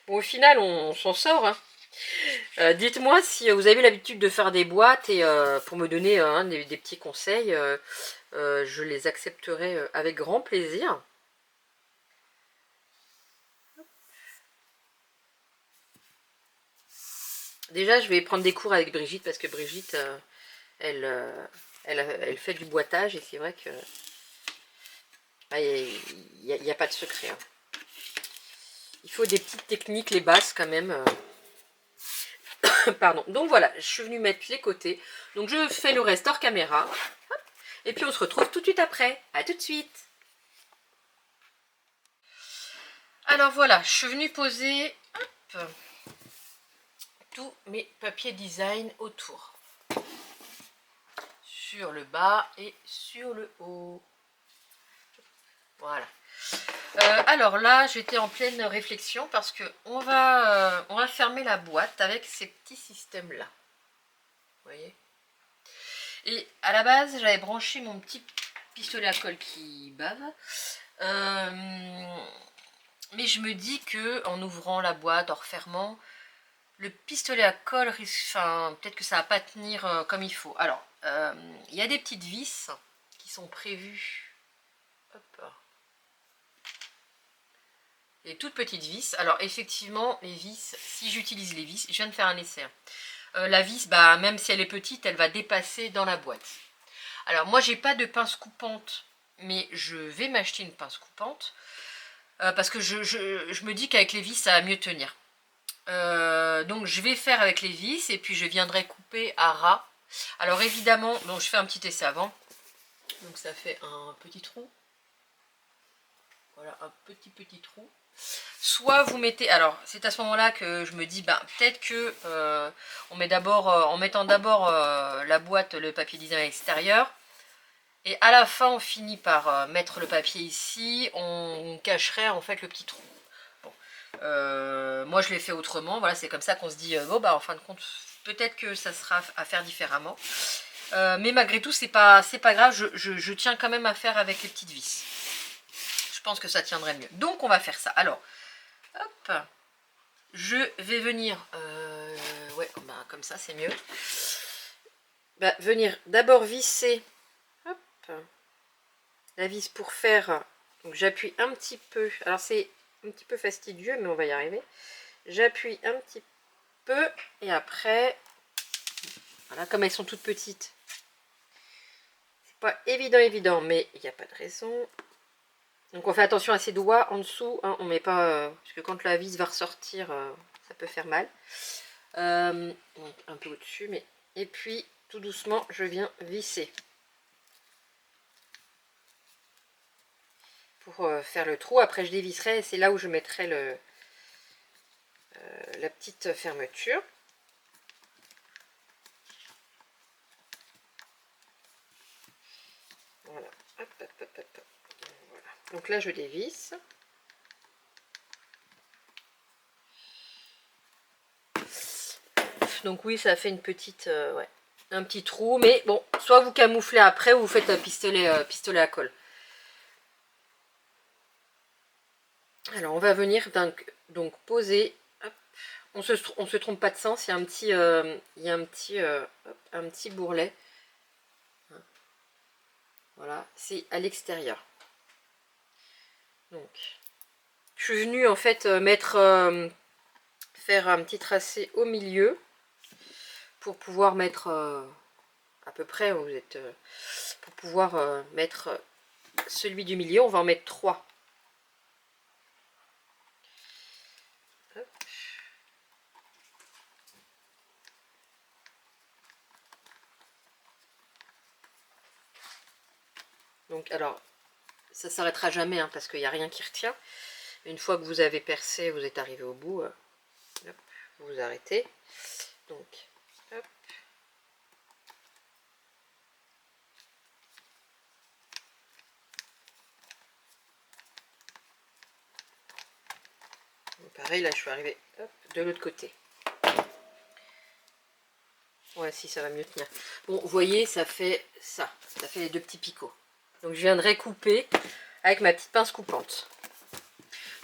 Bon, au final, on s'en sort. Hein. Dites-moi si vous avez l'habitude de faire des boîtes et pour me donner des petits conseils, je les accepterai avec grand plaisir. Déjà, je vais prendre des cours avec Brigitte parce que Brigitte, elle, elle fait du boitage et c'est vrai que il n'y a pas de secret. Hein. Il faut des petites techniques, les bases quand même. Pardon. Donc voilà, je suis venue mettre les côtés. Donc je fais le reste hors caméra. Et puis on se retrouve tout de suite après. À tout de suite. Alors voilà, je suis venue poser tous mes papiers design autour. Sur le bas et sur le haut. Voilà. Alors là, j'étais en pleine réflexion parce que on va fermer la boîte avec ces petits systèmes-là. Vous voyez? Et à la base, j'avais branché mon petit pistolet à colle qui bave. Mais je me dis que en ouvrant la boîte, en refermant, le pistolet à colle risque, enfin, peut-être que ça va pas tenir comme il faut. Alors, il y a des petites vis qui sont prévues. Hop. Des toutes petites vis. Alors effectivement, les vis, si j'utilise les vis, je viens de faire un essai. La vis, bah, même si elle est petite, elle va dépasser dans la boîte. Alors moi, j'ai pas de pince coupante, mais je vais m'acheter une pince coupante. Parce que je me dis qu'avec les vis, ça va mieux tenir. Donc je vais faire avec les vis et puis je viendrai couper à ras. Alors évidemment, bon, je fais un petit essai avant. Donc ça fait un petit trou. Voilà, un petit trou. Soit vous mettez, alors c'est à ce moment-là que je me dis, ben, peut-être que on met d'abord, en mettant d'abord la boîte, le papier design à l'extérieur, et à la fin on finit par mettre le papier ici, on cacherait en fait le petit trou. Bon. Moi je l'ai fait autrement, voilà, c'est comme ça qu'on se dit, bon bah en fin de compte, peut-être que ça sera à faire différemment. Mais malgré tout, c'est pas grave, je tiens quand même à faire avec les petites vis. Je pense que ça tiendrait mieux. Donc on va faire ça. Alors, hop, je vais venir, ouais, bah, comme ça c'est mieux. Bah, venir d'abord visser, hop, la vis pour faire. Donc j'appuie un petit peu. Alors c'est un petit peu fastidieux, mais on va y arriver. J'appuie un petit peu et après, voilà, comme elles sont toutes petites, c'est pas évident, mais il n'y a pas de raison. Donc on fait attention à ses doigts en dessous, hein, on met pas, parce que quand la vis va ressortir, ça peut faire mal. Donc un peu au-dessus, mais et puis tout doucement, je viens visser pour faire le trou. Après je dévisserai et c'est là où je mettrai la petite fermeture. Voilà. Hop, hop, hop, hop. Voilà. Donc là je dévisse. Donc oui, ça fait une petite, ouais, un petit trou, mais bon, soit vous camouflez après ou vous faites un pistolet à colle. Alors on va venir donc poser. Hop. On se trompe pas de sens, il y a un petit bourrelet. Voilà, c'est à l'extérieur. Donc, je suis venue en fait faire un petit tracé au milieu pour pouvoir mettre à peu près, vous êtes pour pouvoir mettre celui du milieu. On va en mettre 3. Hop. Donc alors, ça s'arrêtera jamais hein, parce qu'il n'y a rien qui retient. Une fois que vous avez percé, vous êtes arrivé au bout. vous arrêter. Donc, hop. Pareil, là, je suis arrivée de l'autre côté. Ouais, si, ça va mieux tenir. Bon, vous voyez, ça fait ça. Ça fait les 2 petits picots. Donc, je viendrai couper avec ma petite pince coupante.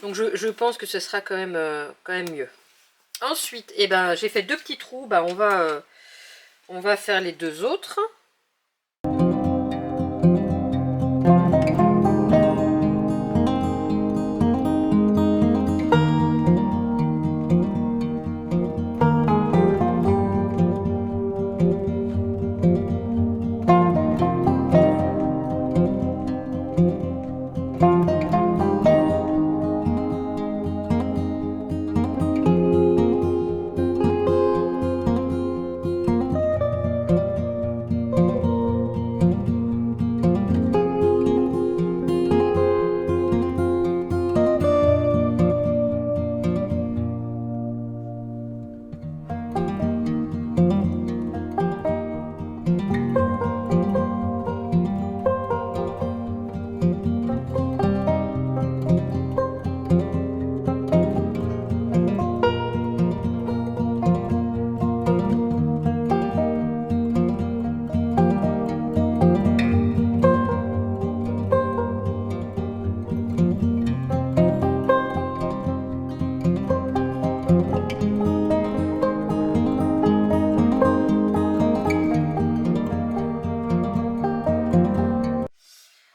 Donc, je pense que ce sera quand même mieux. Ensuite, eh ben, j'ai fait 2 petits trous. Bah, on va faire les 2 autres.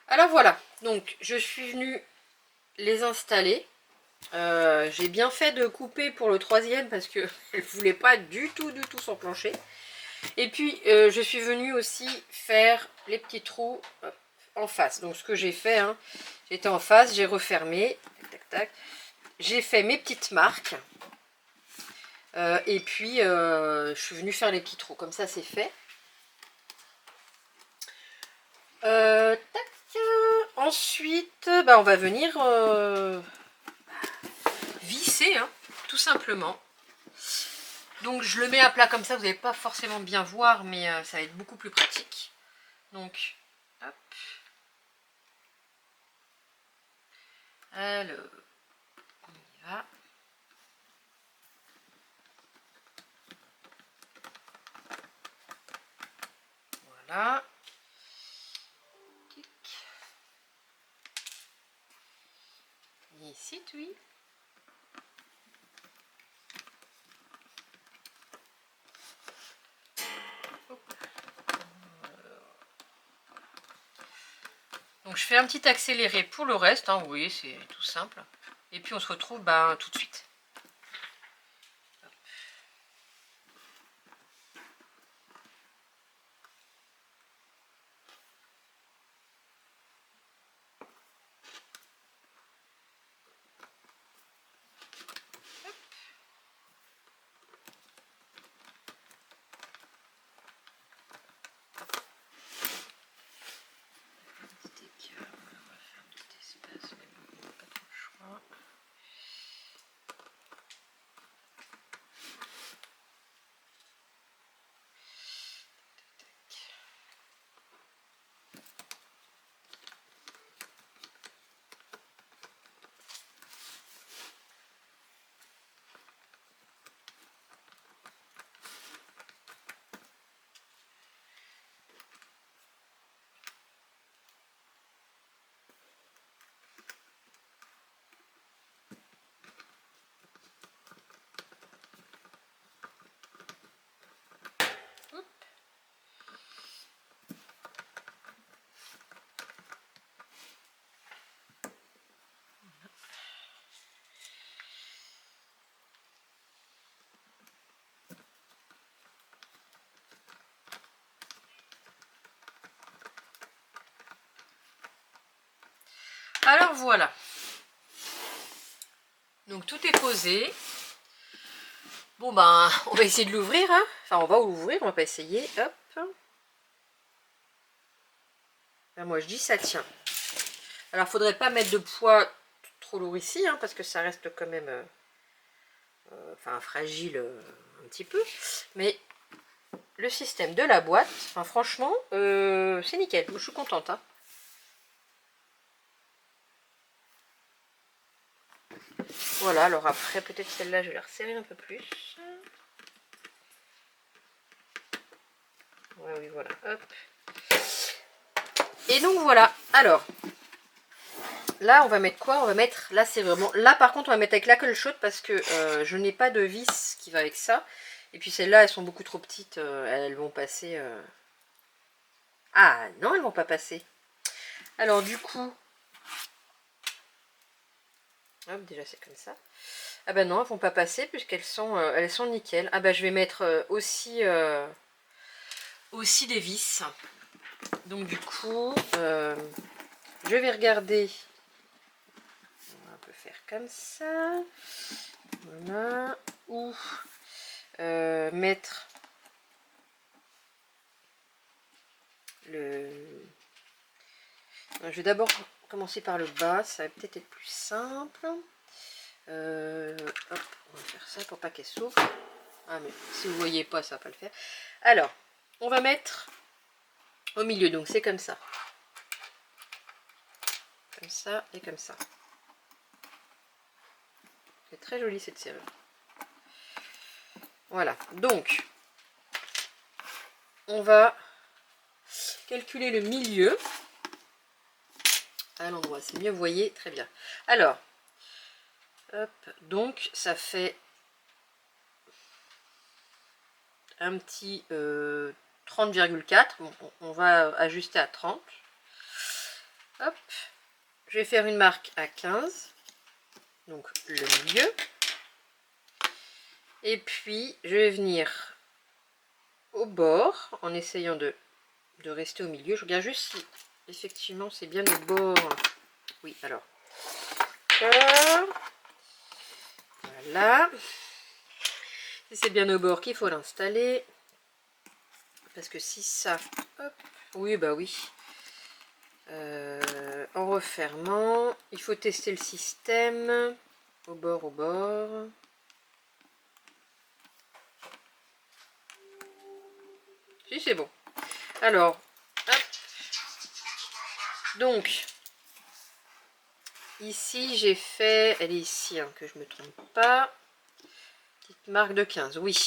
Alors voilà, donc je suis venue les installer. J'ai bien fait de couper pour le 3e parce qu'elle ne voulait pas du tout s'enclencher. Et puis je suis venue aussi faire les petits trous en face. Donc ce que j'ai fait, hein, j'étais en face, j'ai refermé, tac tac, j'ai fait mes petites marques. Et puis je suis venue faire les petits trous, comme ça c'est fait. Tac. Ensuite, bah, on va venir visser, hein, tout simplement. Donc je le mets à plat comme ça, vous n'allez pas forcément bien voir, mais ça va être beaucoup plus pratique. Donc, hop. Alors, on y va. Voilà. Et ici, oui. Donc je fais un petit accéléré pour le reste, hein, oui, c'est tout simple. Et puis on se retrouve tout de suite. Alors voilà. Donc tout est posé. Bon ben, on va essayer de l'ouvrir, hein. Enfin, on va l'ouvrir, on va pas essayer. Hop. Ben, moi je dis ça tient. Alors faudrait pas mettre de poids trop lourd ici, hein, parce que ça reste quand même enfin fragile un petit peu, mais le système de la boîte, enfin, franchement, c'est nickel, je suis contente. Hein. Voilà, alors après, peut-être celle-là, je vais la resserrer un peu plus. Ouais, oui, voilà, hop. Et donc voilà, alors, là, on va mettre quoi? On va mettre, là, c'est vraiment, là, par contre, on va mettre avec la colle chaude parce que je n'ai pas de vis qui va avec ça. Et puis celles-là, elles sont beaucoup trop petites, elles vont passer... Ah, non, elles vont pas passer. Alors, du coup... Hop, déjà, c'est comme ça. Ah bah non, elles vont pas passer puisqu'elles sont nickel. Ah bah je vais mettre aussi des vis. Donc du coup, je vais regarder. On va un peu faire comme ça. Voilà. Ou mettre le... Je vais d'abord commencer par le bas, ça va peut-être être plus simple. Hop, on va faire ça pour pas qu'elle s'ouvre. Ah mais si vous voyez pas, ça va pas le faire. Alors, on va mettre au milieu, donc c'est comme ça. Comme ça et comme ça. C'est très joli cette serrure. Voilà, donc on va calculer le milieu à l'endroit, c'est mieux, vous voyez, très bien. Alors, hop, donc ça fait un petit 30,4. Bon, on va ajuster à 30. Hop, je vais faire une marque à 15, donc le milieu. Et puis, je vais venir au bord en essayant de rester au milieu. Je regarde juste si effectivement c'est bien au bord. Oui, alors. Voilà. Si c'est bien au bord qu'il faut l'installer. Parce que si ça... Hop, oui, bah oui. En refermant, il faut tester le système. Au bord, au bord. Si, c'est bon. Alors, hop. Donc, ici, j'ai fait... Elle est ici, hein, que je me trompe pas. Petite marque de 15, oui.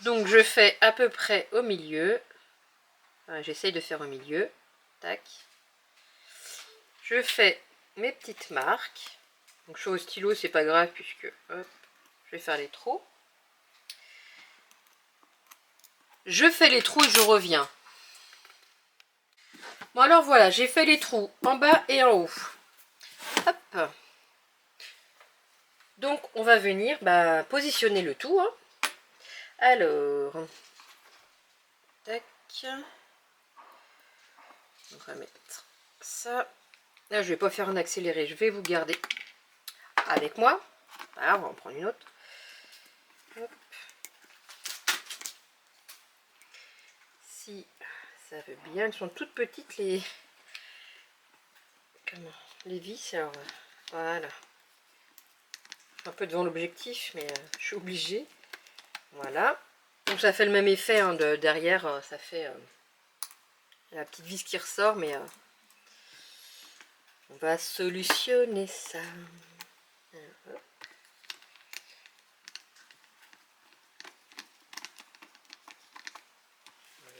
Donc, je fais à peu près au milieu. Enfin, j'essaye de faire au milieu. Tac. Je fais mes petites marques. Donc, je suis au stylo, c'est pas grave, puisque... Hop, je vais faire les trous. Je fais les trous et je reviens. Bon alors voilà, j'ai fait les trous en bas et en haut. Hop. Donc on va venir positionner le tout. Hein. Alors, tac. On va mettre ça. Là je vais pas faire un accéléré, je vais vous garder avec moi. Voilà, on va en prendre une autre. Hop. Si ça veut bien, elles sont toutes petites les... Comment? Les vis, alors voilà. Un peu devant l'objectif, mais je suis obligée. Voilà. Donc ça fait le même effet hein, derrière, ça fait la petite vis qui ressort, mais on va solutionner ça.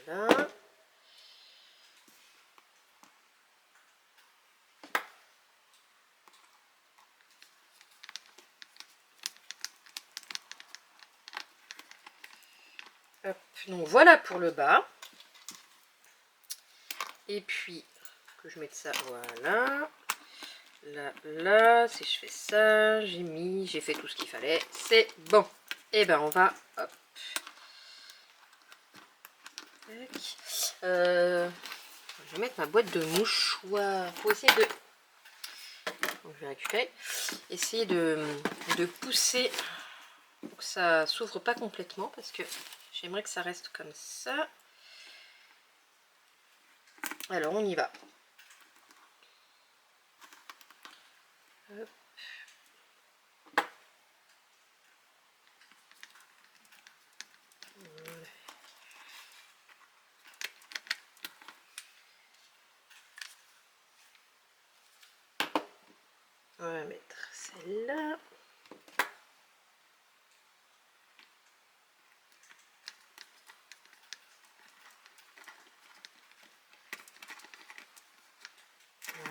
Voilà. Hop. Donc voilà pour le bas. Et puis, que je mette ça, voilà. Là, là, si je fais ça, j'ai fait tout ce qu'il fallait. C'est bon. Et ben on va, hop. Je vais mettre ma boîte de mouchoirs pour essayer de... Donc, je vais récupérer. Essayer de pousser pour que ça s'ouvre pas complètement parce que j'aimerais que ça reste comme ça. Alors on y va. Hop. mettre celle-là.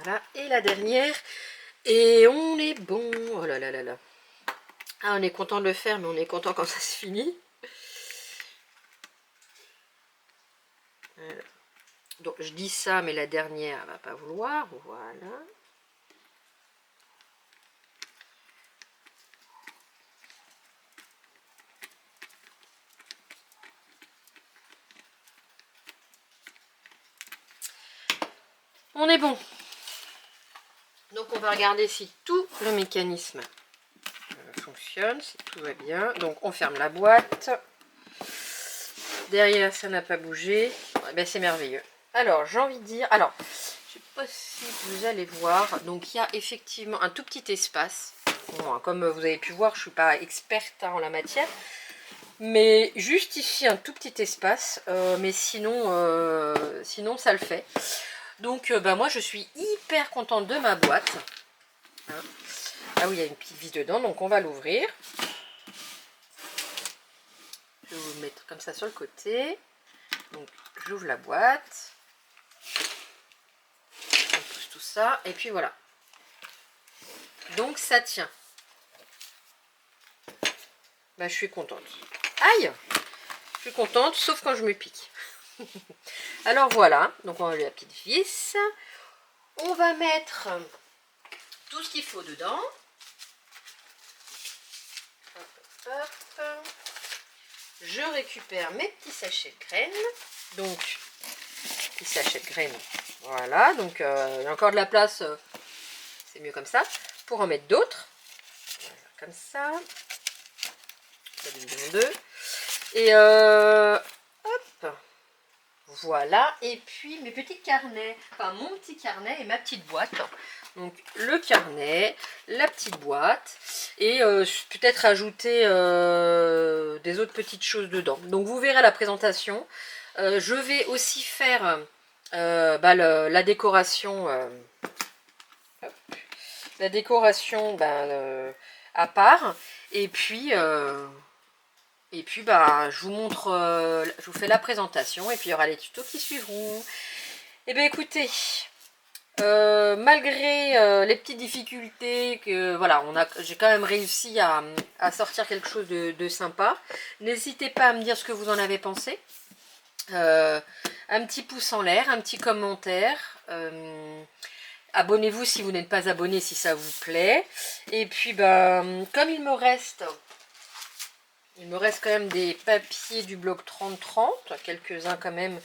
Voilà, et la dernière. Et on est bon. Oh là là là là. Ah, on est content de le faire, mais on est content quand ça se finit. Voilà. Donc je dis ça, mais la dernière elle va pas vouloir. Voilà. On est bon. Donc on va regarder si tout le mécanisme fonctionne, si tout va bien. Donc on ferme la boîte. Derrière ça n'a pas bougé. Eh ben, c'est merveilleux. Alors j'ai envie de dire, alors je sais pas si vous allez voir, donc il y a effectivement un tout petit espace. Bon, comme vous avez pu voir, je suis pas experte en la matière, mais juste ici un tout petit espace, mais sinon ça le fait. Donc bah, moi je suis hyper contente de ma boîte. Hein. Ah oui, il y a une petite vis dedans, donc on va l'ouvrir. Je vais vous le mettre comme ça sur le côté. Donc j'ouvre la boîte. On pousse tout ça, et puis voilà. Donc ça tient. Bah, je suis contente. Aïe! Je suis contente, sauf quand je me pique. Alors voilà, donc on va mettre la petite vis. On va mettre tout ce qu'il faut dedans. Hop, hop. Je récupère mes petits sachets de graines. Donc, petits sachets de graines. Voilà, donc il y a encore de la place. C'est mieux comme ça. Pour en mettre d'autres. Voilà, comme ça. Ça divise en deux. Et hop. Voilà, et puis mes petits carnets, enfin mon petit carnet et ma petite boîte. Donc le carnet, la petite boîte, et peut-être ajouter des autres petites choses dedans. Donc vous verrez la présentation. Je vais aussi faire bah, la décoration, hop, la décoration bah, à part, et puis... bah, je vous montre, je vous fais la présentation et puis il y aura les tutos qui suivront. Et bien écoutez, malgré les petites difficultés que voilà, j'ai quand même réussi à sortir quelque chose de sympa. N'hésitez pas à me dire ce que vous en avez pensé. Un petit pouce en l'air, un petit commentaire. Abonnez-vous si vous n'êtes pas abonné si ça vous plaît. Et puis bah, comme il me reste quand même des papiers du blog 3030, quelques-uns quand même,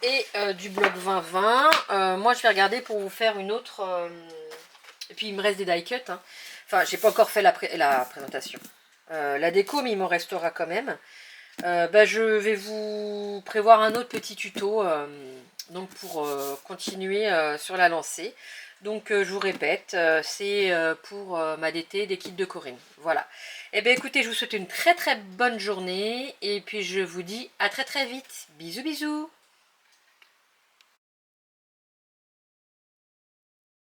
et du blog 2020. Moi, je vais regarder pour vous faire une autre... et puis, il me reste des die cuts. Hein. Enfin, j'ai pas encore fait la présentation. La déco, mais il m'en restera quand même. Bah, je vais vous prévoir un autre petit tuto donc pour continuer sur la lancée. Donc je vous répète, c'est pour ma DT des kits de Corinne. Voilà. Et bien écoutez, je vous souhaite une très très bonne journée et puis je vous dis à très très vite. Bisous bisous.